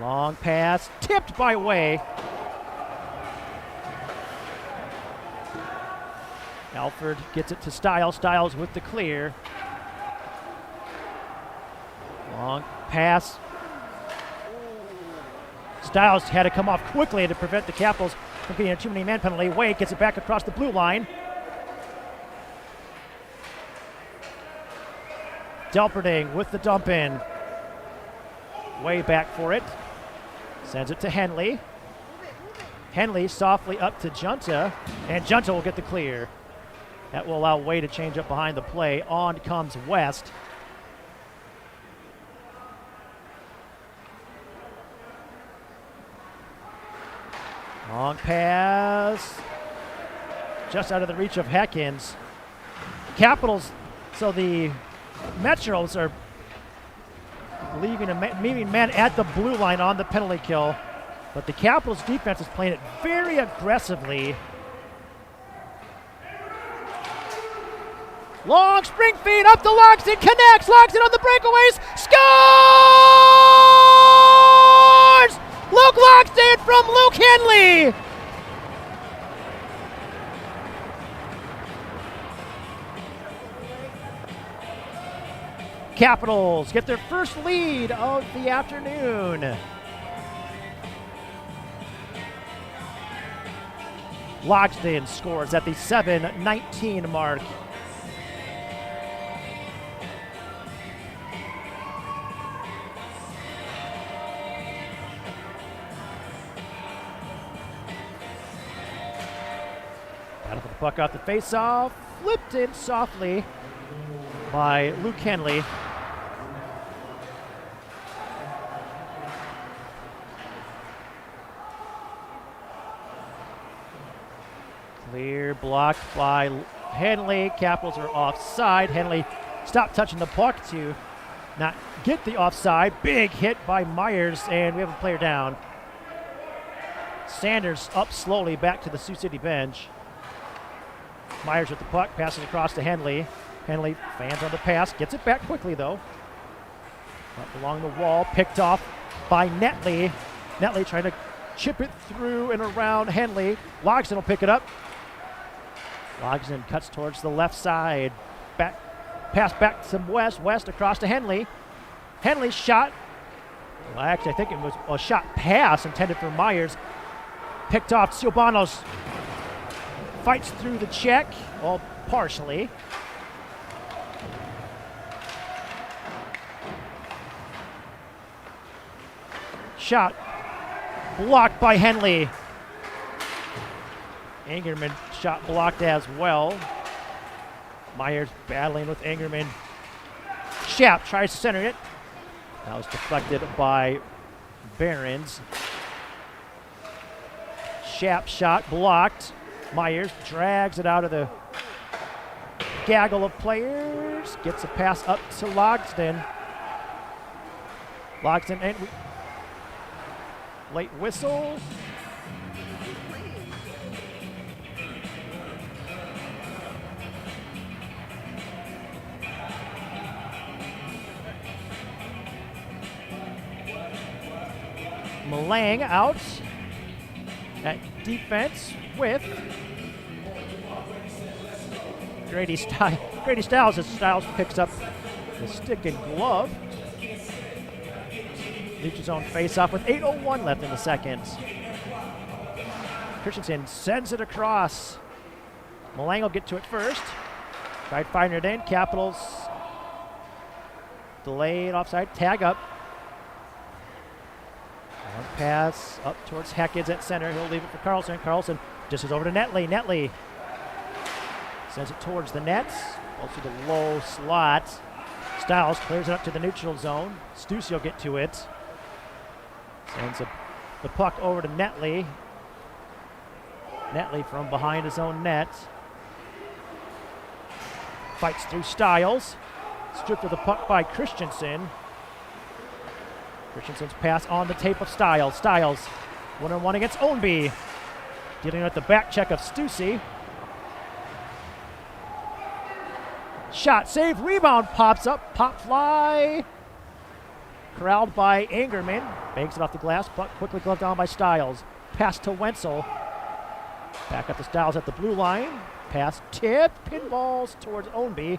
Long pass. Tipped by Way. Alford gets it to Stiles. Stiles with the clear. Long pass. Styles had to come off quickly to prevent the Capitals from getting a too many man penalty. Wade gets it back across the blue line. Delperding with the dump in. Way back for it. Sends it to Henley. Henley softly up to Junta, and Junta will get the clear. That will allow Wade to change up behind the play. On comes West. Long pass. Just out of the reach of Heckins. Capitals, so the Metros are leaving men at the blue line on the penalty kill. But the Capitals defense is playing it very aggressively. Long spring feed up to Logsdon, connects, Logsdon on the breakaways, scores! Luke Logsdon from Luke Henley! Capitals get their first lead of the afternoon. Logsdon scores at the 7:19 mark. Battle for the puck off the face-off, flipped in softly by Luke Henley. Clear, blocked by Henley. Capitals are offside. Henley stopped touching the puck to not get the offside. Big hit by Myers, and we have a player down. Sanders up slowly back to the Sioux City bench. Myers with the puck, passes across to Henley. Henley fans on the pass, gets it back quickly though. Up along the wall, picked off by Netley. Netley trying to chip it through and around Henley. Logsdon will pick it up. Logsdon cuts towards the left side. Pass back to West. West across to Henley. Henley shot. Well, actually, I think it was a shot pass intended for Myers. Picked off. Silbanos fights through the check, well, partially. Shot blocked by Henley. Angerman shot blocked as well. Myers battling with Angerman. Schaap tries to center it. That was deflected by Behrens. Schaap shot blocked. Myers drags it out of the gaggle of players. Gets a pass up to Logsdon. Logsdon and late whistle. Malang out at defense with Grady Styles as Styles picks up the stick and glove. Leaches own face-off with 8:01 left in the second. Christensen sends it across. Malang will get to it first. Tried firing it in. Capitals delayed offside. Tag up. Long pass up towards Heckins at center. He'll leave it for Carlson. Carlson dishes over to Netley. Netley sends it towards the net. Also the low slot. Styles clears it up to the neutral zone. Stussy will get to it. Sends the puck over to Netley. Netley from behind his own net. Fights through Styles. Stripped of the puck by Christensen. Christensen's pass on the tape of Styles. Styles, one-on-one against Ownby. Dealing with the back check of Stussy. Shot, save, rebound, pops up, pop fly. Corralled by Angerman. Banks it off the glass, but quickly gloved down by Styles. Pass to Wenzel. Back up to Styles at the blue line. Pass tip, pinballs towards Ownby.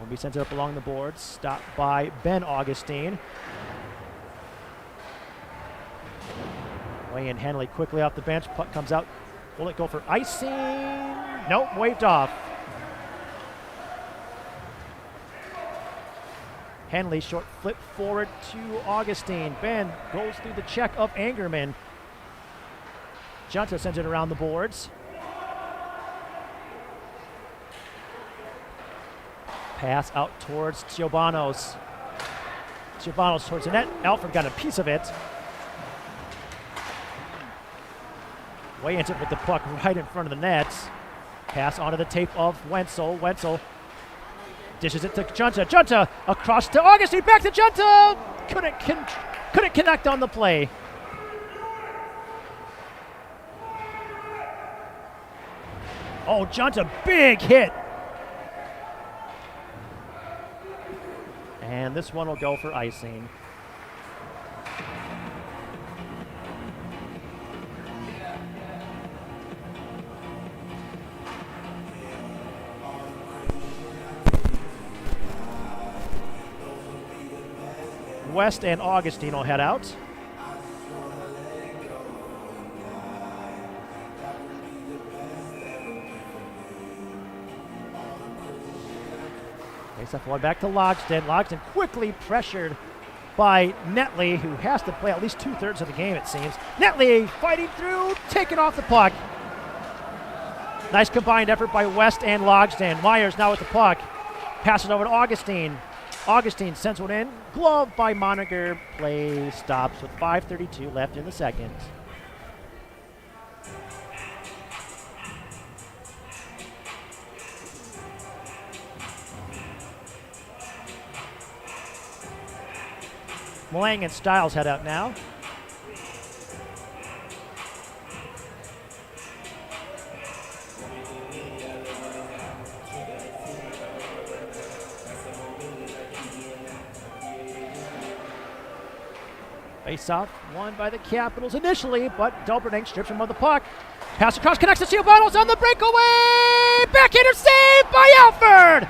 Ownby sends it up along the boards. Stopped by Ben Augustine. Way and Henley quickly off the bench. Puck comes out. Will it go for icing? Nope, waved off. Henley short flip forward to Augustine. Ben goes through the check of Angerman. Junta sends it around the boards. Pass out towards Ciobano's. Ciobano's towards the net. Alfred got a piece of it. Way into it with the puck right in front of the net. Pass onto the tape of Wenzel. Wenzel dishes it to Junta. Junta across to Augustine. Back to Junta. Couldn't connect on the play. Oh, Junta, big hit. And this one will go for icing. West and Augustine will head out. Face-off one back to Logsden. Logsden quickly pressured by Netley, who has to play at least 2/3 of the game, it seems. Netley fighting through, taking off the puck. Nice combined effort by West and Logsden. Myers now with the puck. Passes over to Augustine. Augustine sends one in. Glove by Moniger. Play stops with 5:32 left in the second. Malang and Stiles head out now. Face-off won by the Capitals initially, but Delberding strips him of the puck. Pass across, connects to Ciobano's on the breakaway! Backhander saved by Alford!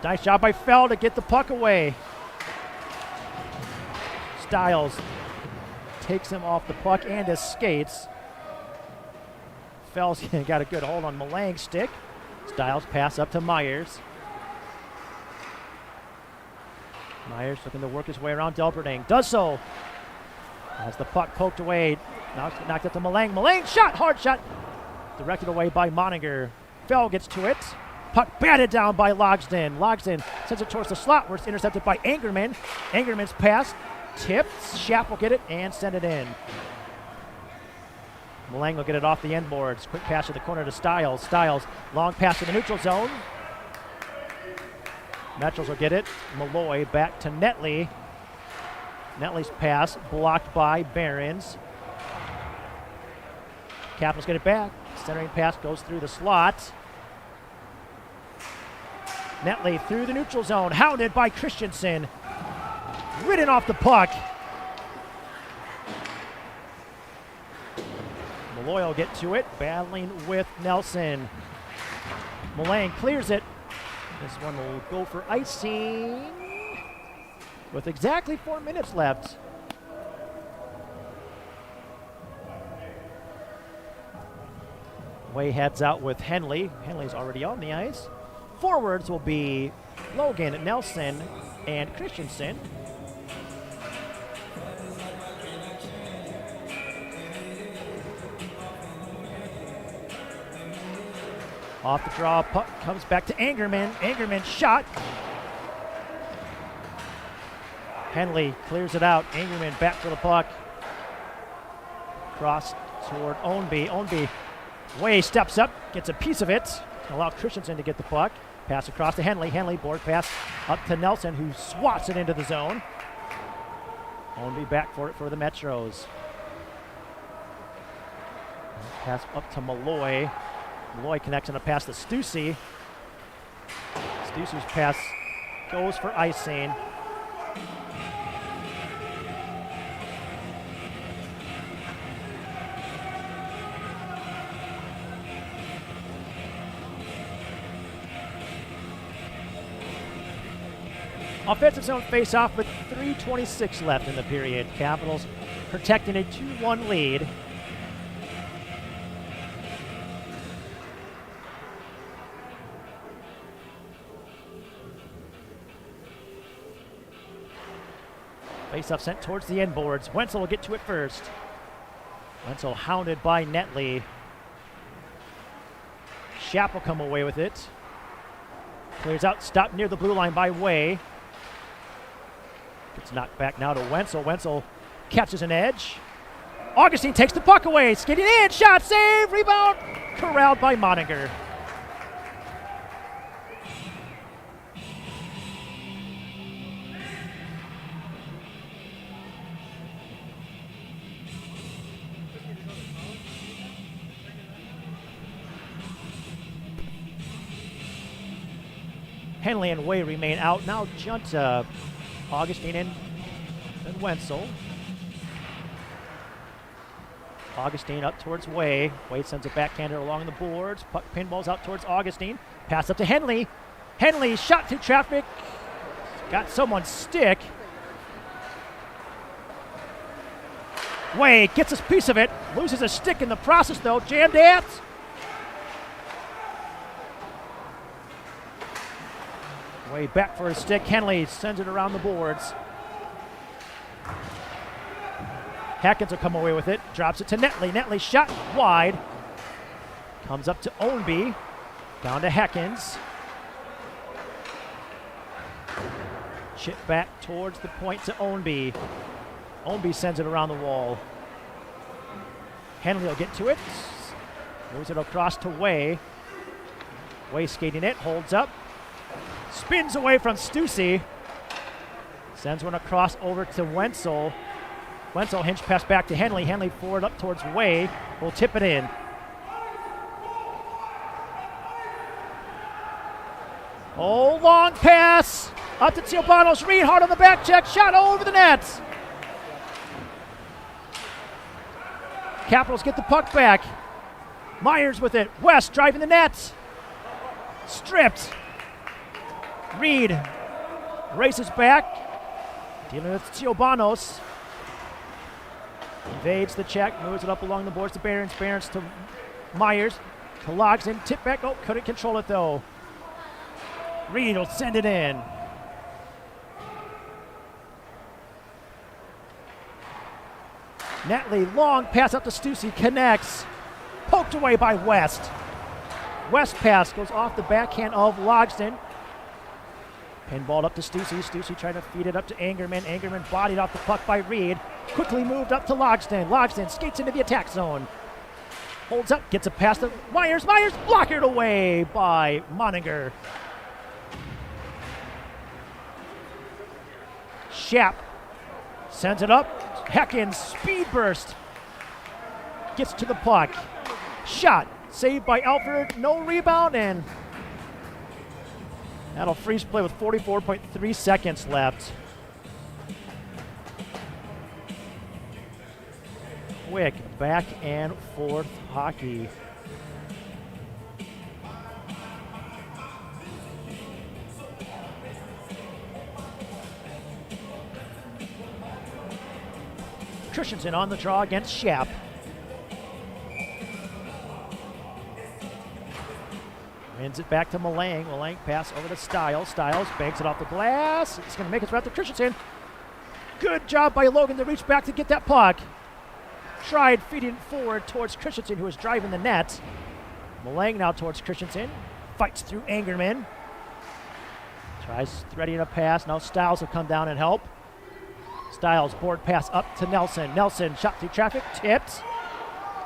Nice job by Fell to get the puck away. Stiles takes him off the puck and his skates. Fell's got a good hold on Malang's stick. Stiles pass up to Myers. Myers looking to work his way around Delberding. Does so. Has the puck poked away. Now it's knocked up to Malang. Malang shot, hard shot. Directed away by Moninger. Fell gets to it. Puck batted down by Logsden. Logsden sends it towards the slot where it's intercepted by Angerman. Angerman's pass tips. Schapp will get it and send it in. Malang will get it off the end boards. Quick pass to the corner to Stiles. Stiles, long pass to the neutral zone. Metros will get it. Malloy back to Netley. Netley's pass blocked by Behrens. Capitals get it back. Centering pass goes through the slot. Netley through the neutral zone, hounded by Christensen. Ridden off the puck. Malloy will get to it, battling with Nelson. Malang clears it. This one will go for icing with exactly 4 minutes left. Way heads out with Henley. Henley's already on the ice. Forwards will be Logan, Nelson, and Christensen. Off the draw, puck comes back to Angerman. Angerman shot. Henley clears it out. Angerman back for the puck. Cross toward Ownby. Ownby way steps up, gets a piece of it. Allow Christensen to get the puck. Pass across to Henley. Henley board pass up to Nelson, who swats it into the zone. Ownby back for it for the Metros. Pass up to Malloy. Malloy connects on a pass to Stussy. Stussy's pass goes for icing. Offensive zone face-off with 3:26 left in the period. Capitals protecting a 2-1 lead. Face-off sent towards the end boards. Wenzel will get to it first. Wenzel hounded by Netley. Schapp will come away with it. Clears out, stopped near the blue line by Way. Gets knocked back now to Wenzel. Wenzel catches an edge. Augustine takes the puck away. Skating in, shot, save, rebound. Corralled by Moninger. Henley and Way remain out. Now Junta, Augustine and Wenzel. Augustine up towards Way. Way sends a backhander along the boards. Puck pinballs out towards Augustine. Pass up to Henley. Henley shot through traffic. Got someone's stick. Way gets a piece of it. Loses a stick in the process though. Jam dance. Way back for his stick. Henley sends it around the boards. Hackins will come away with it. Drops it to Netley. Netley shot wide. Comes up to Ownby. Down to Hackins. Chip back towards the point to Ownby. Ownby sends it around the wall. Henley will get to it. Moves it across to Way. Way skating it. Holds up. Spins away from Stussy. Sends one across over to Wenzel. Wenzel hinge pass back to Henley. Henley forward up towards Way. Will tip it in. Oh, long pass. Up to Siobanos. Reed hard on the back check. Shot over the net. Capitals get the puck back. Myers with it. West driving the net. Stripped. Reed races back, dealing with Siobanos. Evades the check, moves it up along the boards to Barons. Barons to Myers, to Logsdon, tip back. Oh, couldn't control it though. Reed will send it in. Netley, long pass up to Stussy, connects. Poked away by West. West pass goes off the backhand of Logsdon. Pinballed up to Stussy. Stussy trying to feed it up to Angerman. Angerman bodied off the puck by Reed. Quickly moved up to Logsdon. Logsdon skates into the attack zone. Holds up, gets a pass to Myers. Myers blockered away by Moninger. Schapp sends it up. Hackins, speed burst. Gets to the puck. Shot, saved by Alfred. No rebound, and that'll freeze play with 44.3 seconds left. Quick back and forth hockey. Christensen on the draw against Schapp. Wins it back to Malang. Malang pass over to Stiles. Stiles banks it off the glass. It's going to make its route to Christensen. Good job by Logan to reach back to get that puck. Tried feeding it forward towards Christensen, who was driving the net. Malang now towards Christensen. Fights through Angerman. Tries threading a pass. Now Stiles will come down and help. Stiles board pass up to Nelson. Nelson shot through traffic. Tipped.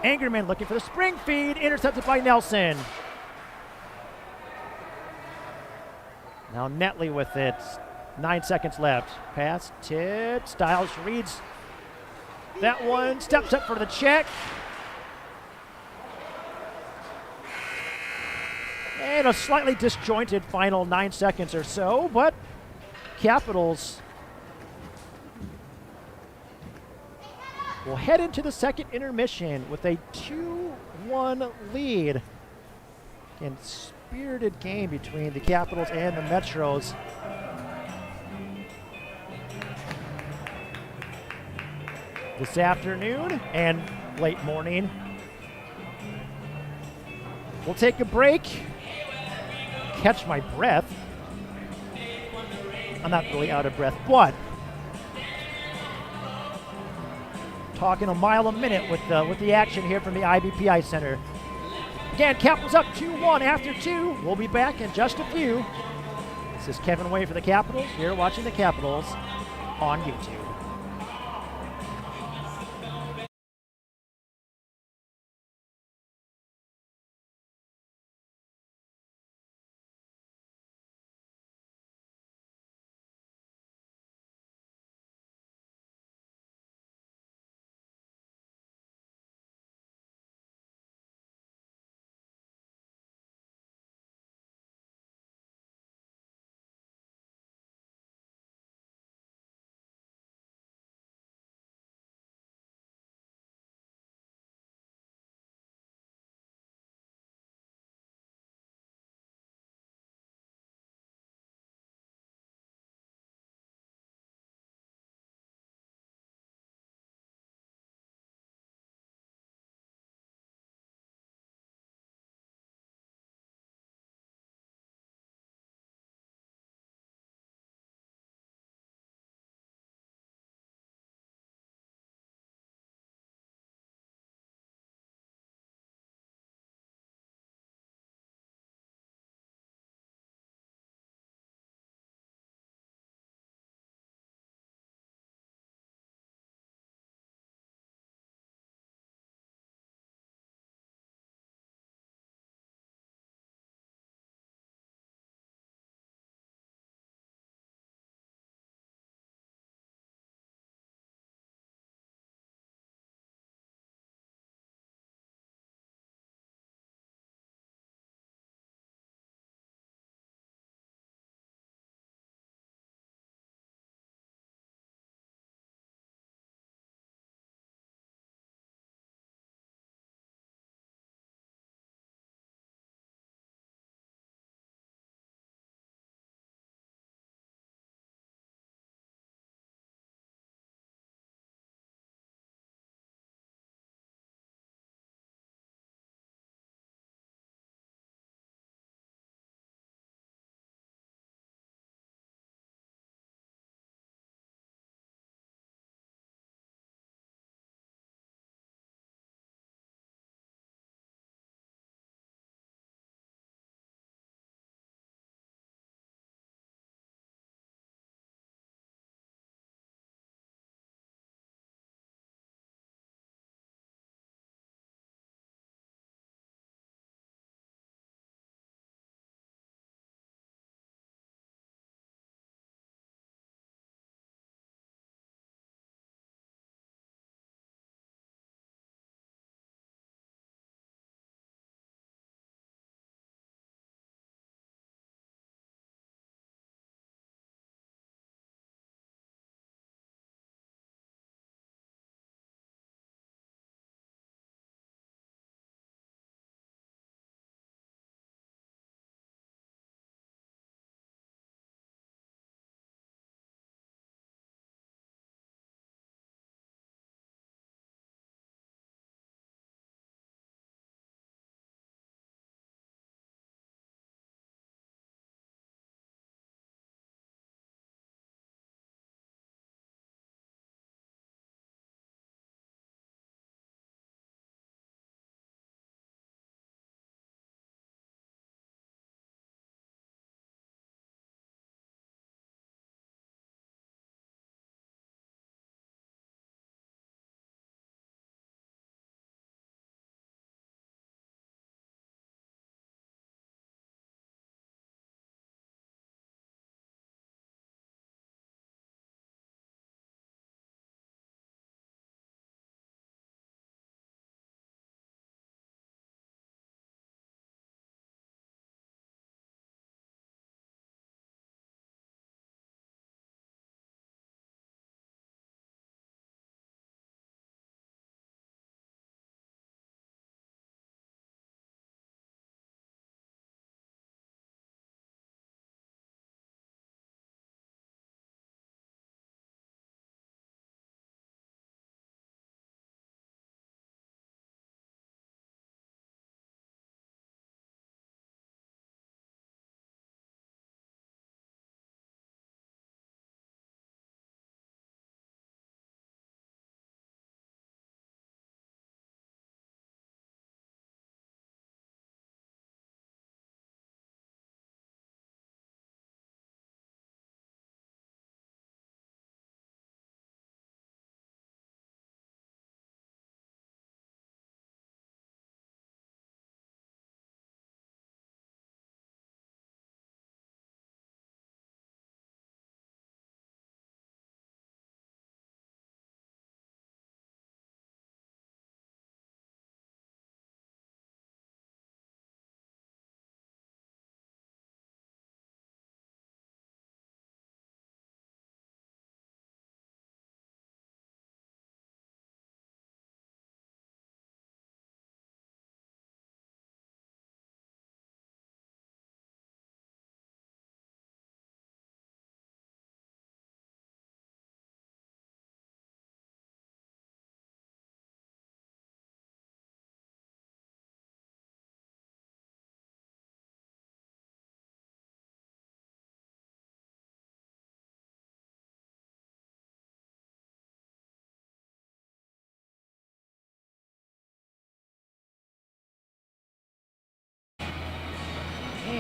Angerman looking for the spring feed. Intercepted by Nelson. Now Netley with it. 9 seconds left. Pass, tipped. Stiles reads that one. Steps up for the check. And a slightly disjointed final 9 seconds or so, but Capitals will head into the second intermission with a 2-1 lead. Again, spirited game between the Capitals and the Metros. this afternoon and late morning. We'll take a break, catch my breath. I'm not really out of breath, but talking a mile a minute with the action here from the IBPI Center. Again, Capitals up 2-1 after 2. We'll be back in just a few. This is Kevin Way for the Capitals. You're watching the Capitals on YouTube.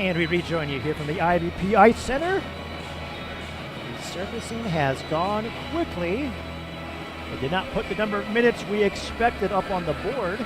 And we rejoin you here from the IVP Ice Center. The surfacing has gone quickly. It did not put the number of minutes we expected up on the board.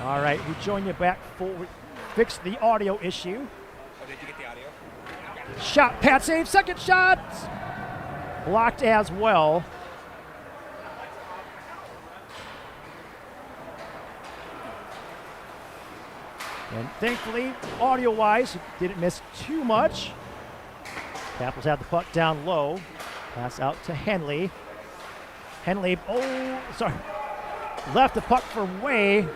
All right, we join you back for fix the audio issue. Oh, did you get the audio? Shot, Pat save, second shot. Blocked as well. And thankfully, audio-wise, didn't miss too much. Capitals have the puck down low. Pass out to Henley. Henley, left the puck for Way.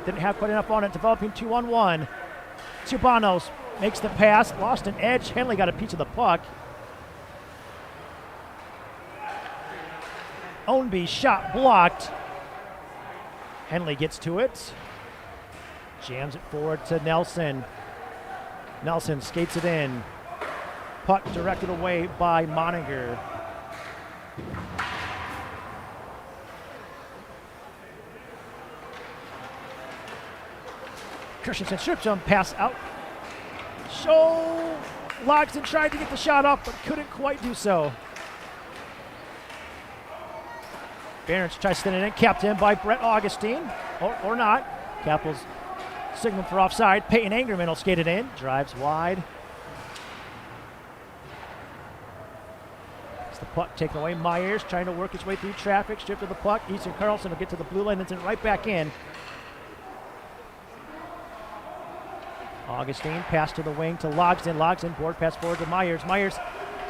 Didn't have quite enough on it, developing 2-on-1. Subanos makes the pass, lost an edge. Henley got a piece of the puck. Ownby shot blocked. Henley gets to it. Jams it forward to Nelson. Nelson skates it in. Puck directed away by Moninger. Christensen strips him, pass out. Logston tried to get the shot off, but couldn't quite do so. Barons tries to send it in, capped in by Brett Augustine, or not. Capitals signal for offside. Peyton Angerman will skate it in, drives wide. It's the puck taken away. Myers trying to work his way through traffic, stripped of the puck. Easton Carlson will get to the blue line and send it right back in. Augustine pass to the wing to Logston. Logston board pass forward to Myers. Myers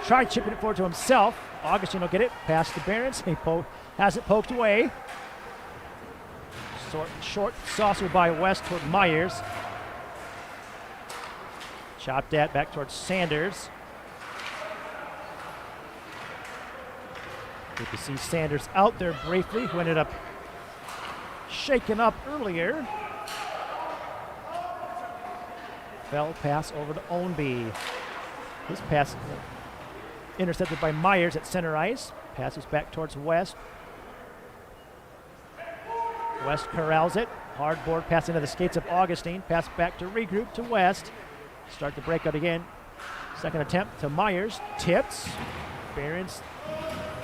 tried chipping it forward to himself. Augustine will get it. Pass to Barons. He has it poked away. Short saucer by West toward Myers. Chopped at back towards Sanders. Good to see Sanders out there briefly, who ended up shaken up earlier. Fell pass over to Ownby. His pass intercepted by Myers at center ice. Passes back towards West. West corrals it. Hard board pass into the skates of Augustine. Pass back to regroup to West. Start the breakout again. Second attempt to Myers. Tips. Barons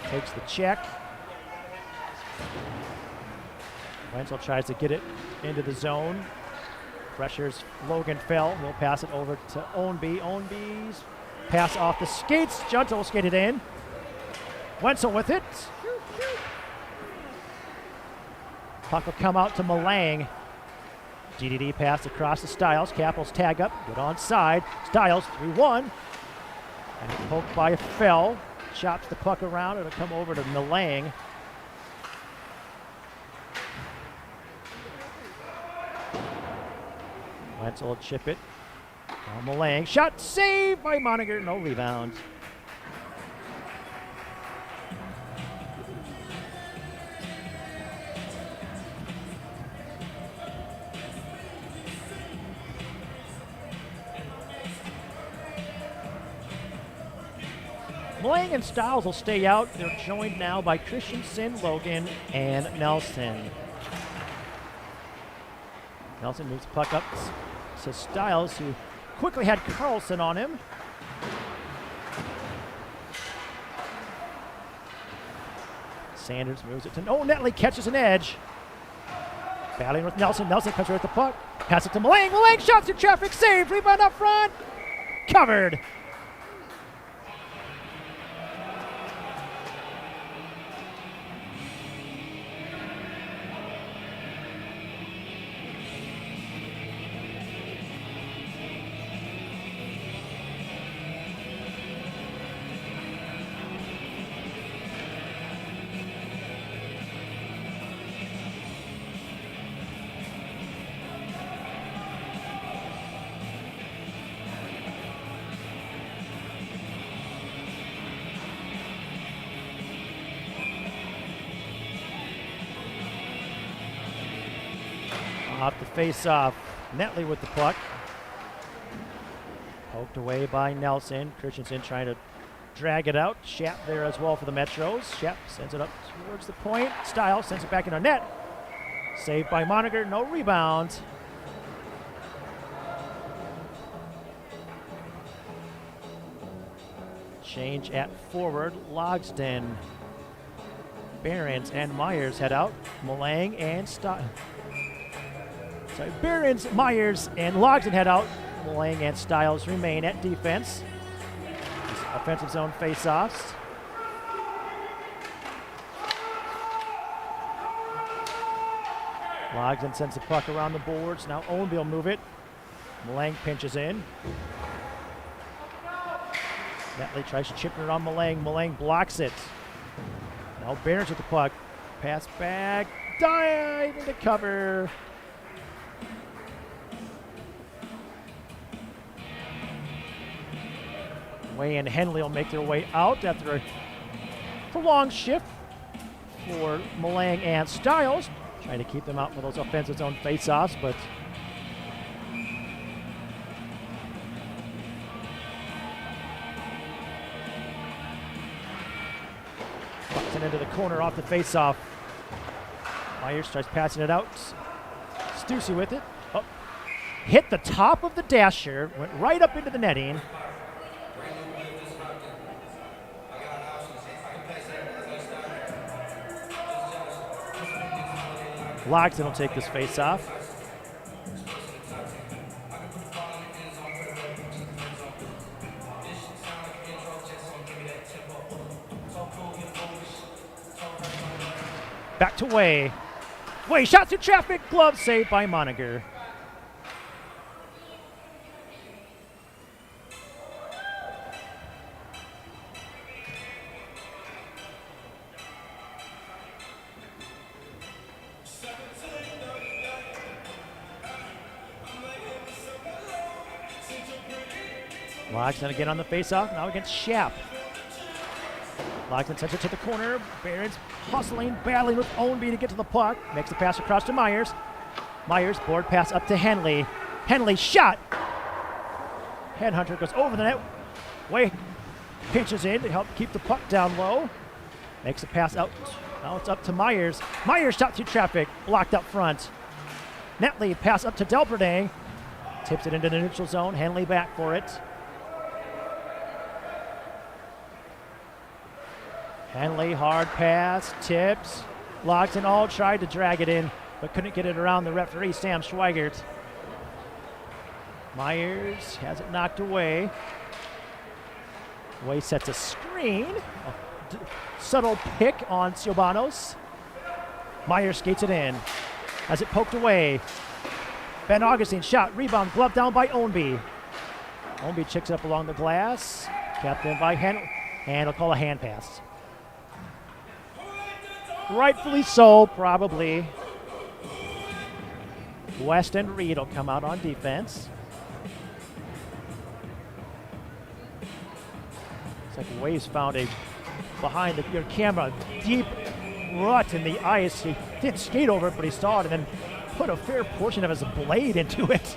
takes the check. Wenzel tries to get it into the zone. Pressures Logan Fell. He'll pass it over to Ownby. Ownby's pass off the skates. Juntle will skate it in. Wenzel with it. Puck will come out to Malang. GDD pass across to Stiles. Capitals tag up. Good onside. Stiles 3-1. And poked by Fell. Chops the puck around. It'll come over to Malang. Wenzel will chip it. Malang. Shot saved by Moninger. No rebound. Malang and Stiles will stay out. They're joined now by Christensen, Logan, and Nelson. Nelson moves the puck up to Stiles, who quickly had Carlson on him. Sanders moves it to Netley catches an edge. Battling with Nelson. Nelson comes right with the puck. Pass it to Malang. Malang shots in traffic. Saved. Rebound up front. Covered. Off the face-off, Netley with the puck. Poked away by Nelson. Christensen trying to drag it out. Schapp there as well for the Metros. Schapp sends it up towards the point. Stiles sends it back into net. Saved by Moninger, no rebound. Change at forward, Logston. Barons and Myers head out. Malang and So Behrens, Myers, and Logsdon head out. Mulang and Stiles remain at defense. These offensive zone face-offs. Logsdon sends the puck around the boards. Now Ownby will move it. Mulang pinches in. Netley tries to chip it on Mulang. Mulang blocks it. Now Behrens with the puck. Pass back. Dive into cover. Way and Henley will make their way out after a prolonged shift for Mulang and Stiles. Trying to keep them out for those offensive zone face-offs, but bucks it into the corner off the face-off. Myers tries passing it out. Stussy with it. Oh. Hit the top of the dasher, went right up into the netting. Logsdon will take this face-off. Back to Way. Way shot through traffic. Glove saved by Moniger. Logsdon again on the face-off, now against Schaap. Logsdon sends it to the corner. Behrens hustling, battling with Ownby to get to the puck. Makes the pass across to Myers. Myers, board pass up to Henley. Henley shot. Headhunter goes over the net. Way pinches in to help keep the puck down low. Makes the pass out. Now it's up to Myers. Myers shot through traffic, blocked up front. Netley pass up to Delperdang. Tips it into the neutral zone. Henley back for it. Henley, hard pass, tips. Logsdon all tried to drag it in, but couldn't get it around the referee, Sam Schweigert. Myers has it knocked away. Way sets a screen. Subtle pick on Siobanos. Myers skates it in. Has it poked away. Ben Augustine shot, rebound, glove down by Ownby. Ownby checks up along the glass. Capped in by Henley, and he'll call a hand pass. Rightfully so, probably. West and Reed will come out on defense. It's like Waves found a, behind your camera, deep rut in the ice. He didn't skate over it, but he saw it and then put a fair portion of his blade into it.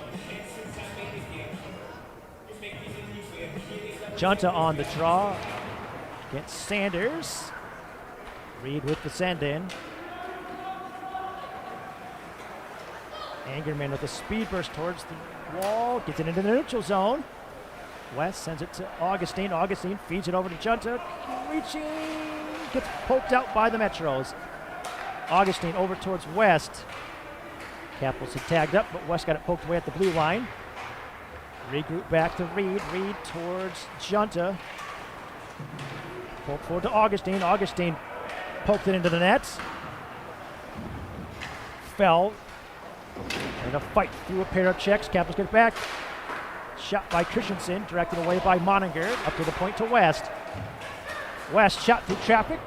Junta on the draw against Sanders. Reed with the send-in. Angerman with a speed burst towards the wall. Gets it into the neutral zone. West sends it to Augustine. Augustine feeds it over to Junta. Reaching. Gets poked out by the Metros. Augustine over towards West. Capitals had tagged up, but West got it poked away at the blue line. Regroup back to Reed. Reed towards Junta. Poke forward to Augustine. Augustine poked it into the net. Fell. And a fight through a pair of checks. Capitals get it back. Shot by Christensen, directed away by Moninger. Up to the point to West. West shot through traffic.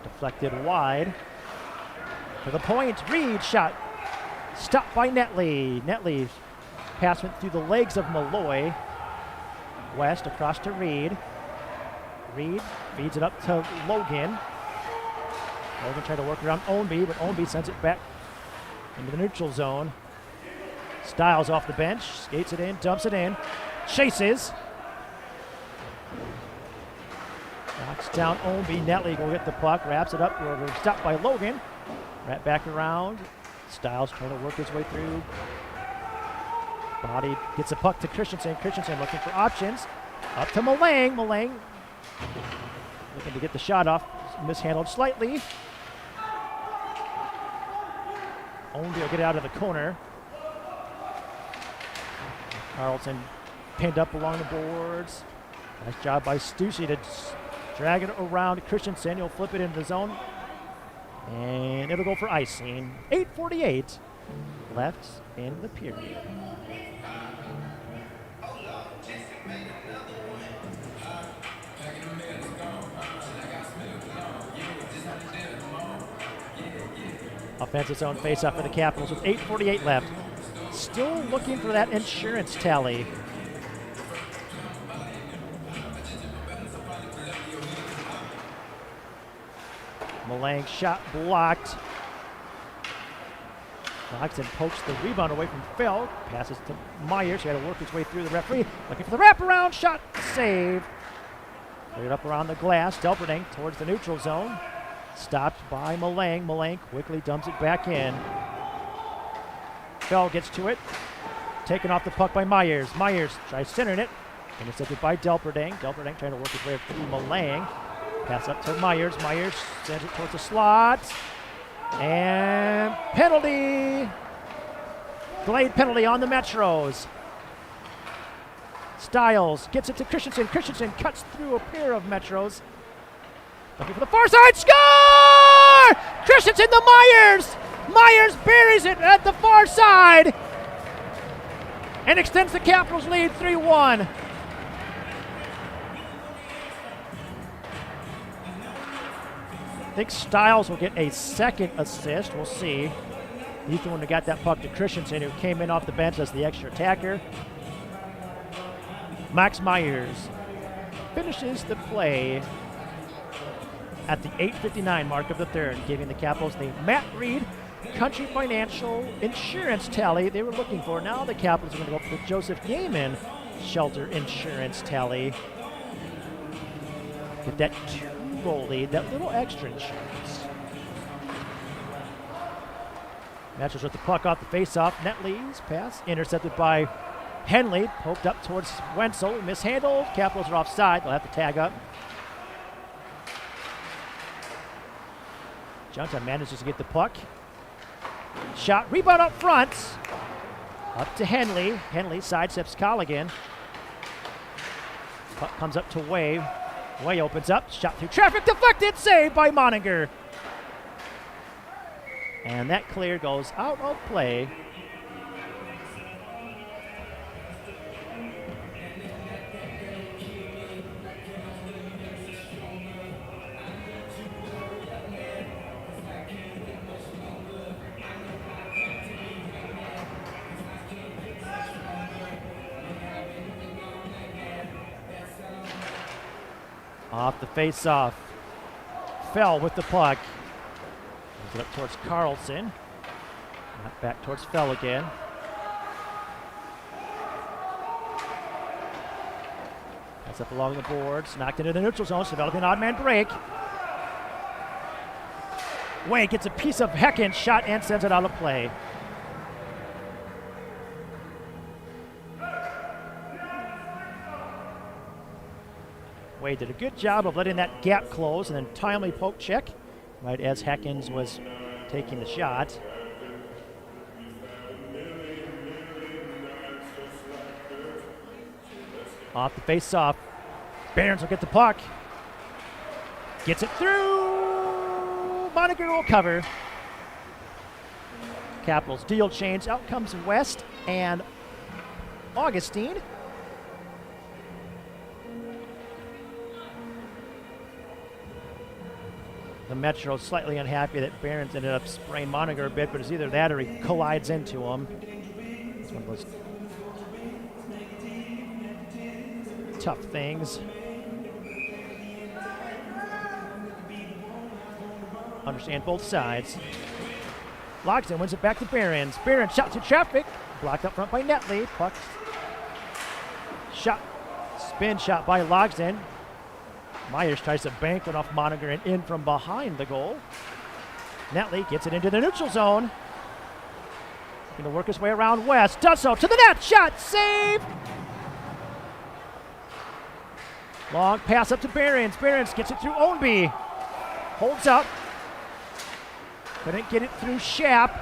Deflected wide. To the point. Reed shot. Stopped by Netley. Netley pass went through the legs of Malloy. West across to Reed. Reed feeds it up to Logan. Logan tried to work around Ownby, but Ownby sends it back into the neutral zone. Stiles off the bench, skates it in, dumps it in, chases. Knocks down Ownby. Netley will get the puck, wraps it up. We're stopped by Logan. Right back around. Stiles trying to work his way through. Body gets the puck to Christensen. Christensen looking for options. Up to Mulang. Mulang looking to get the shot off. Mishandled slightly. Ownby will get out of the corner. Carlson pinned up along the boards. Nice job by Stussy to drag it around Christensen. He'll flip it into the zone. And it'll go for icing. 8:48 left in the period. Offensive zone face-off for the Capitals with 8:48 left. Still looking for that insurance tally. Malang shot blocked. Loxton pokes the rebound away from Phil. Passes to Myers. He had to work his way through the referee. Looking for the wraparound shot. Save. Cleared up around the glass. Delperding towards the neutral zone. Stopped by Malang. Malang quickly dumps it back in. Phil gets to it. Taken off the puck by Myers. Myers tries centering it. Intercepted by Delperding. Delperding trying to work his way through Malang. Pass up to Myers. Myers sends it towards the slot. And penalty. Delayed penalty on the Metros. Stiles gets it to Christensen. Christensen cuts through a pair of Metros. Looking for the far side. Score! Christensen to Myers. Myers buries it at the far side. And extends the Capitals lead 3-1. I think Stiles will get a second assist. We'll see. He's the one who got that puck to Christensen, who came in off the bench as the extra attacker. Max Myers finishes the play at the 8:59 mark of the third, giving the Capitals the Matt Reed Country Financial Insurance tally they were looking for. Now the Capitals are going to go for the Joseph Gaiman Shelter Insurance tally. Get that 2-goal lead, that little extra insurance. Metros with the puck off the face-off. Netley's pass intercepted by Henley. Poked up towards Wenzel. Mishandled. Capitals are offside. They'll have to tag up. Johnson manages to get the puck. Shot, rebound up front. Up to Henley. Henley sidesteps Colligan. Puck comes up to Way. Way opens up. Shot through traffic. Deflected. Saved by Moninger. And that clear goes out of play. Off the face-off. Fell with the puck. Moves it up towards Carlson. Not back towards Fell again. That's up along the boards. Knocked into the neutral zone. Developing an odd man break. Way gets a piece of Hecken's shot and sends it out of play. Wade did a good job of letting that gap close and then timely poke check right as Heckens was taking the shot. Off the face-off. Barons will get the puck. Gets it through. Moninger will cover. Capitals deal change. Out comes West and Augustine. The Metro slightly unhappy that Barons ended up spraying Moninger a bit, but it's either that or he collides into him. It's one of those tough things. Understand both sides. Loxton wins it back to Barons. Barons shot to traffic. Blocked up front by Netley. Puck shot. Spin shot by Loxton. Myers tries to bank it off Moninger and in from behind the goal. Netley gets it into the neutral zone. Going to work his way around West. Does so to the net. Shot. Save. Long pass up to Barons. Barons gets it through Ownby. Holds up. Couldn't get it through Schaap.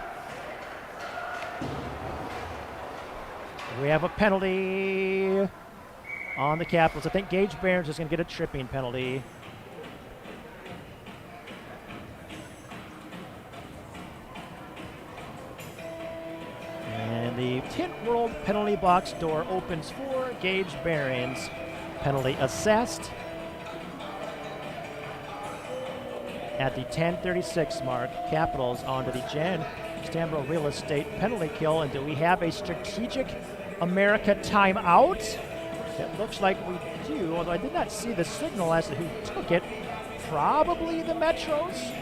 We have a penalty on the Capitals. I think Gage Barnes is going to get a tripping penalty. And the Tint World penalty box door opens for Gage Barons. Penalty assessed at the 10:36 mark. Capitals onto the Jen Stambro Real Estate penalty kill. And do we have a strategic America timeout? It looks like we do, although I did not see the signal as to who took it. Probably the Metros.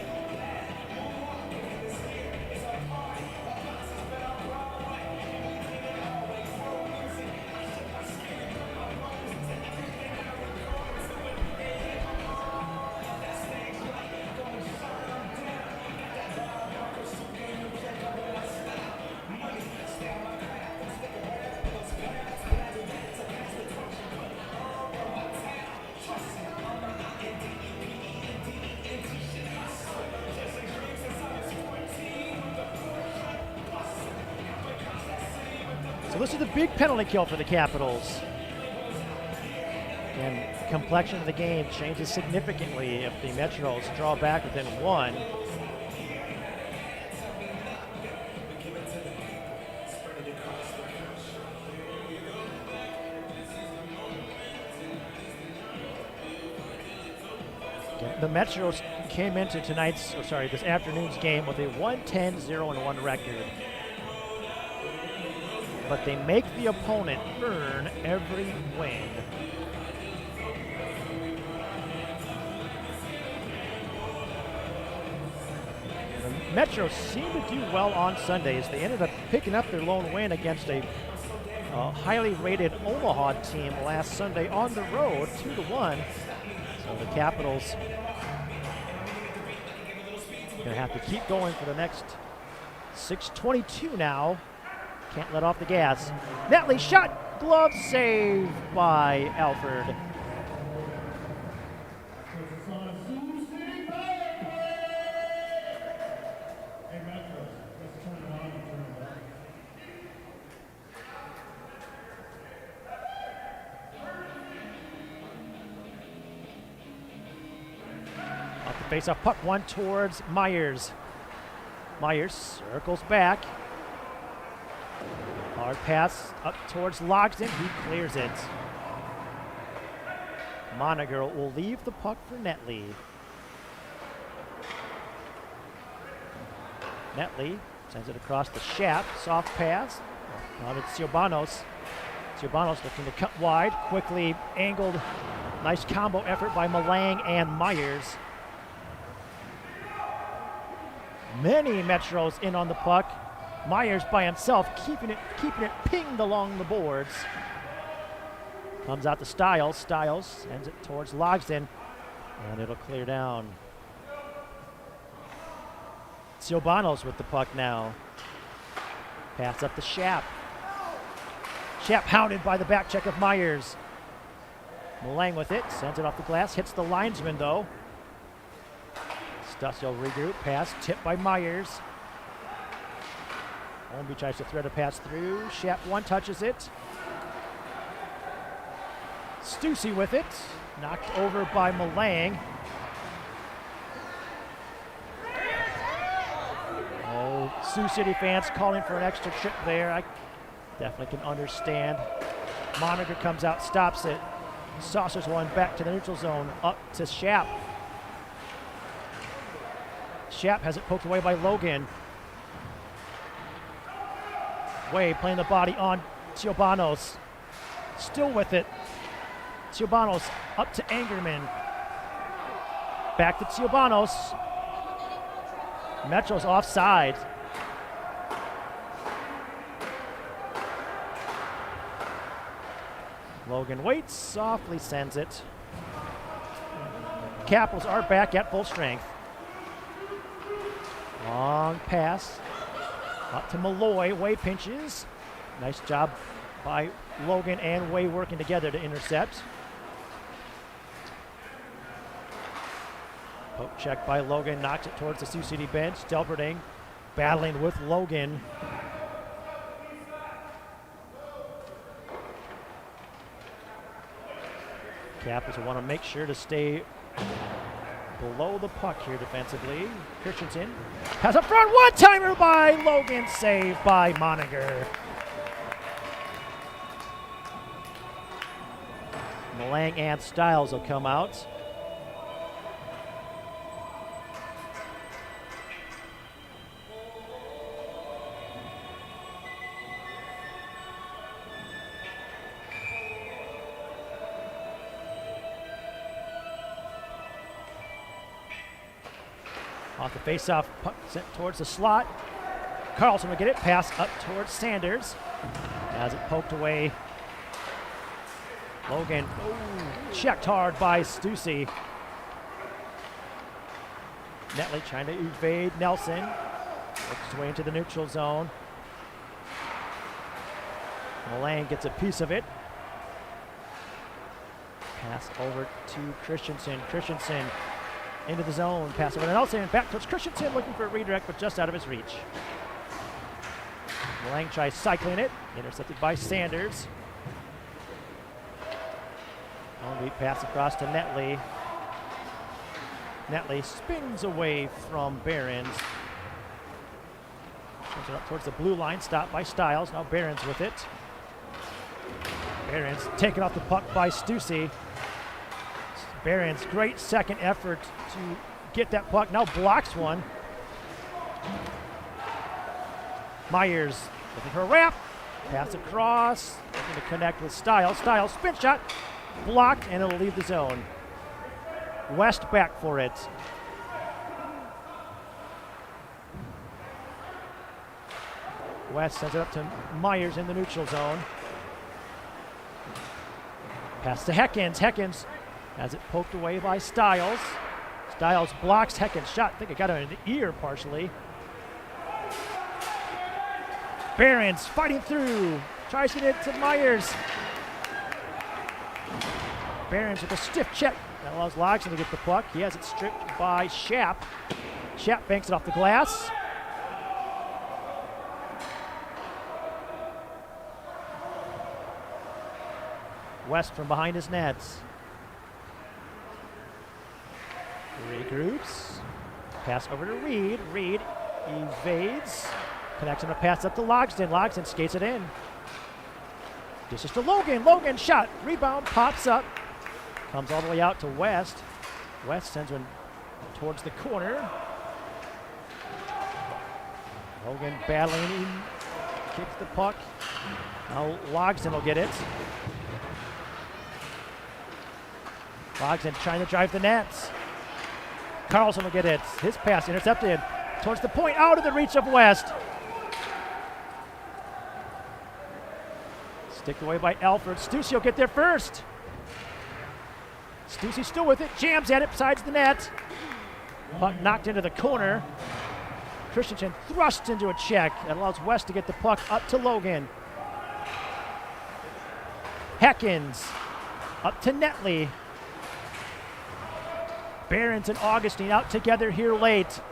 So this is the big penalty kill for the Capitals. And complexion of the game changes significantly if the Metros draw back within one. The Metros came into this afternoon's game with a 1-10-0-1 record. But they make the opponent earn every win. The Metros seem to do well on Sundays. They ended up picking up their lone win against a highly rated Omaha team last Sunday on the road, 2-1. So the Capitals are going to have to keep going for the next 6:22 now. Can't let off the gas. Netley shot, glove save by Alford. Off the face-off puck, one towards Myers. Myers circles back. Hard pass up towards Logsdon. He clears it. Monagher will leave the puck for Netley. Netley sends it across the shaft. Soft pass. On it's Siobanos. Siobanos looking to cut wide. Quickly angled. Nice combo effort by Malang and Myers. Many Metros in on the puck. Myers by himself, keeping it pinged along the boards. Comes out to Stiles. Stiles sends it towards Logsdon, and it'll clear down. Siobanos with the puck now. Pass up to Schaap. Schaap hounded by the back check of Myers. Malang with it, sends it off the glass, hits the linesman though. Stussi regroup, pass tipped by Myers. Holmby tries to thread a pass through. Schaap one touches it. Stussy with it. Knocked over by Malang. Oh, Sioux City fans calling for an extra trip there. I definitely can understand. Monagher comes out, stops it. Saucers one back to the neutral zone. Up to Schaap. Schaap has it poked away by Logan. Way playing the body on Siobanos. Still with it. Siobanos up to Angerman. Back to Siobanos. Metros offside. Logan waits, softly sends it. Capitals are back at full strength. Long pass. Up to Malloy. Way pinches. Nice job by Logan and Way working together to intercept. Poke check by Logan. Knocks it towards the Sioux City bench. Delberding battling with Logan. Capitals will want to make sure to stay below the puck here defensively. Christensen has a front one-timer by Logan, saved by Moniger. Malang and Stiles will come out. Off the face-off, puck sent towards the slot. Carlson will get it, pass up towards Sanders. Has it poked away. Logan, checked hard by Stussy. Netley trying to evade Nelson. Works his way into the neutral zone. Malang gets a piece of it. Pass over to Christensen. Christensen into the zone. Pass over to Nelson. Back towards Christensen, looking for a redirect, but just out of his reach. Malang tries cycling it. Intercepted by Sanders. Only pass across to Netley. Netley spins away from Behrens. Turns it up towards the blue line, stopped by Stiles. Now Behrens with it. Behrens taken off the puck by Stussy. Behrens, great second effort to get that puck. Now blocks one. Myers looking for a wrap. Pass across. Looking to connect with Stiles. Stiles, spin shot. Blocked, and it'll leave the zone. West back for it. West sends it up to Myers in the neutral zone. Pass to Heckens. Heckens has it poked away by Stiles. Stiles blocks Heckens' shot. I think it got him in the ear partially. Behrens fighting through. Tries to get it to Myers. Behrens with a stiff check. That allows Logsdon to get the puck. He has it stripped by Schaap. Schaap banks it off the glass. West from behind his nets. Regroups. Pass over to Reed. Reed evades. Connects on a pass up to Logsdon. Logsdon skates it in. This is to Logan. Logan shot. Rebound pops up. Comes all the way out to West. West sends one towards the corner. Logan battling. He kicks the puck. Now Logsdon will get it. Logsdon trying to drive the nets. Carlson will get it. His pass intercepted towards the point, out of the reach of West. Sticked away by Alford. Stussy will get there first. Stussy still with it, jams at it besides the net. Puck knocked into the corner. Christensen thrusts into a check. That allows West to get the puck up to Logan. Heckens up to Netley. Behrens and Augustine out together here late.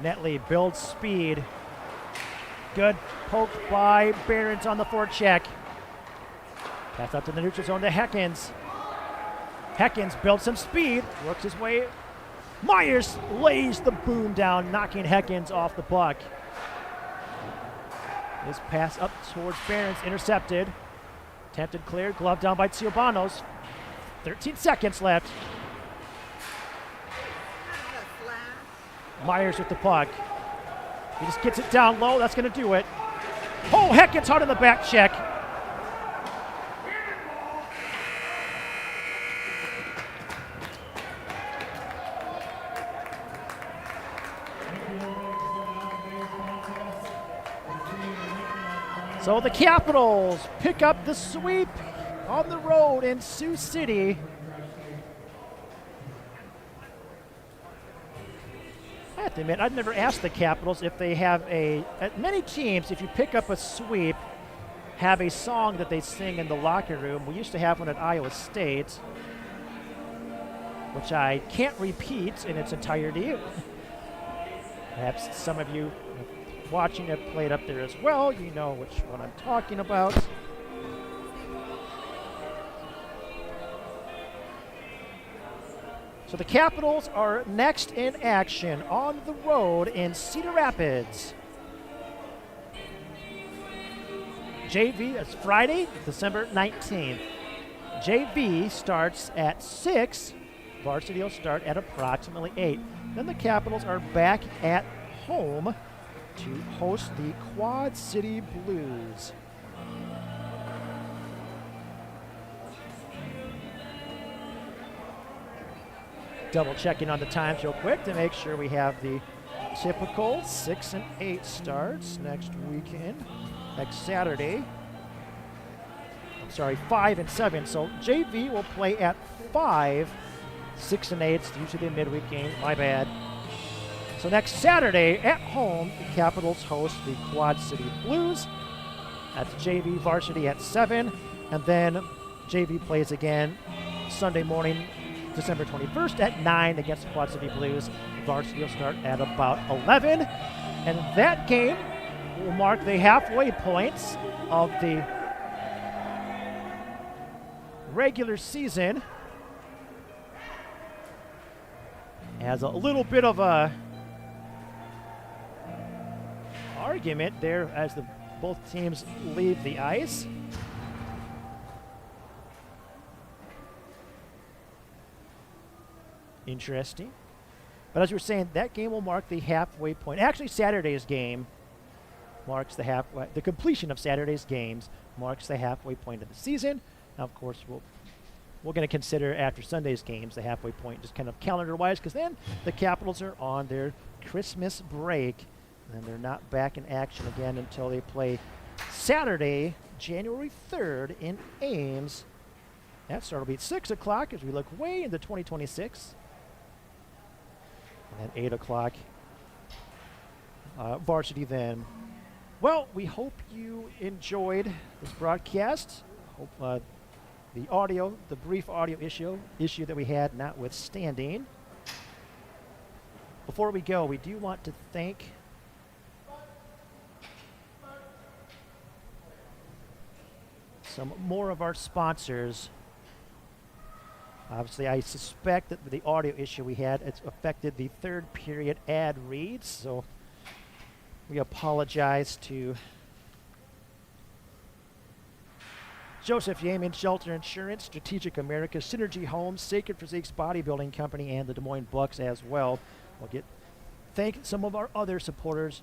Netley builds speed. Good poke by Behrens on the forecheck. Pass out to the neutral zone to Heckens. Heckens builds some speed, works his way. Myers lays the boom down, knocking Heckens off the puck. His pass up towards Behrens, intercepted. Attempted clear, glove down by Siobanos. 13 seconds left. Myers with the puck. He just gets it down low. That's going to do it. Oh, Heckens hard on the back check. So the Capitals pick up the sweep on the road in Sioux City. I have to admit, I've never asked the Capitals if they have many teams, if you pick up a sweep, have a song that they sing in the locker room. We used to have one at Iowa State, which I can't repeat in its entirety. Perhaps some of you watching it played up there as well, you know which one I'm talking about. So the Capitals are next in action on the road in Cedar Rapids. JV is Friday, December 19th. JV starts at 6. Varsity will start at approximately 8. Then the Capitals are back at home to host the Quad City Blues. Double checking on the times real quick to make sure we have the typical 6 and 8 starts next weekend, next Saturday. I'm sorry, 5 and 7. So JV will play at 5, 6 and 8. It's usually a midweek game. My bad. So next Saturday at home, the Capitals host the Quad City Blues. That's JV varsity at 7, and then JV plays again Sunday morning, December 21st at 9 against the Quad City Blues. Varsity will start at about 11. And that game will mark the halfway points of the regular season. Has a little bit of a argument there as both teams leave the ice. Interesting. But as we were saying, that game will mark the halfway point. Actually, Saturday's game marks the halfway. The completion of Saturday's games marks the halfway point of the season. Now, of course, we're going to consider after Sunday's games the halfway point, just kind of calendar-wise, because then the Capitals are on their Christmas break, and they're not back in action again until they play Saturday, January 3rd in Ames. That start will be at 6 o'clock as we look way into 2026. And then 8 o'clock, varsity then. Well, we hope you enjoyed this broadcast. Hope the brief audio issue that we had notwithstanding. Before we go, we do want to thank some more of our sponsors. Obviously, I suspect that the audio issue we had, it's affected the third period ad reads, so we apologize to Joseph Yamin Shelter Insurance, Strategic America, Synergy Homes, Sacred Physiques Bodybuilding Company, and the Des Moines Bucks as well. We'll thank some of our other supporters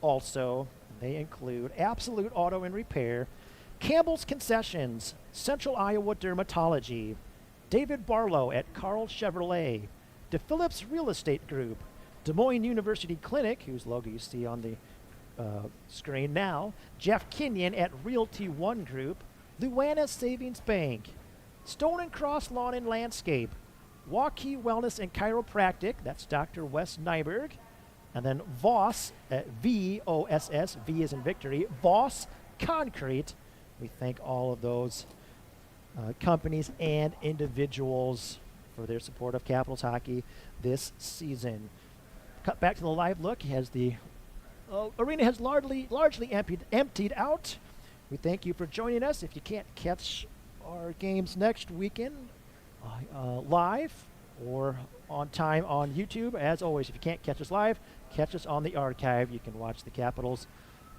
also. They include Absolute Auto and Repair, Campbell's Concessions, Central Iowa Dermatology, David Barlow at Carl Chevrolet, DePhillips Real Estate Group, Des Moines University Clinic, whose logo you see on the screen now, Jeff Kenyon at Realty One Group, Luana Savings Bank, Stone and Cross Lawn and Landscape, Waukee Wellness and Chiropractic, that's Dr. Wes Nyberg, and then Voss, V-O-S-S, V is in victory, Voss Concrete. We thank all of those companies and individuals for their support of Capitals hockey this season. Cut back to the live look as the arena has largely emptied out. We thank you for joining us. If you can't catch our games next weekend live or on time on YouTube, as always, if you can't catch us live, catch us on the archive. You can watch the Capitals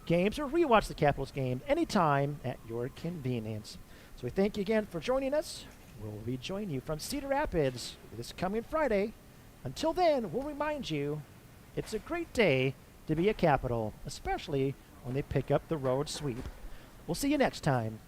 games or rewatch the Capitals games anytime at your convenience. So we thank you again for joining us. We'll rejoin you from Cedar Rapids this coming Friday. Until then, we'll remind you it's a great day to be a Capital, especially when they pick up the road sweep. We'll see you next time.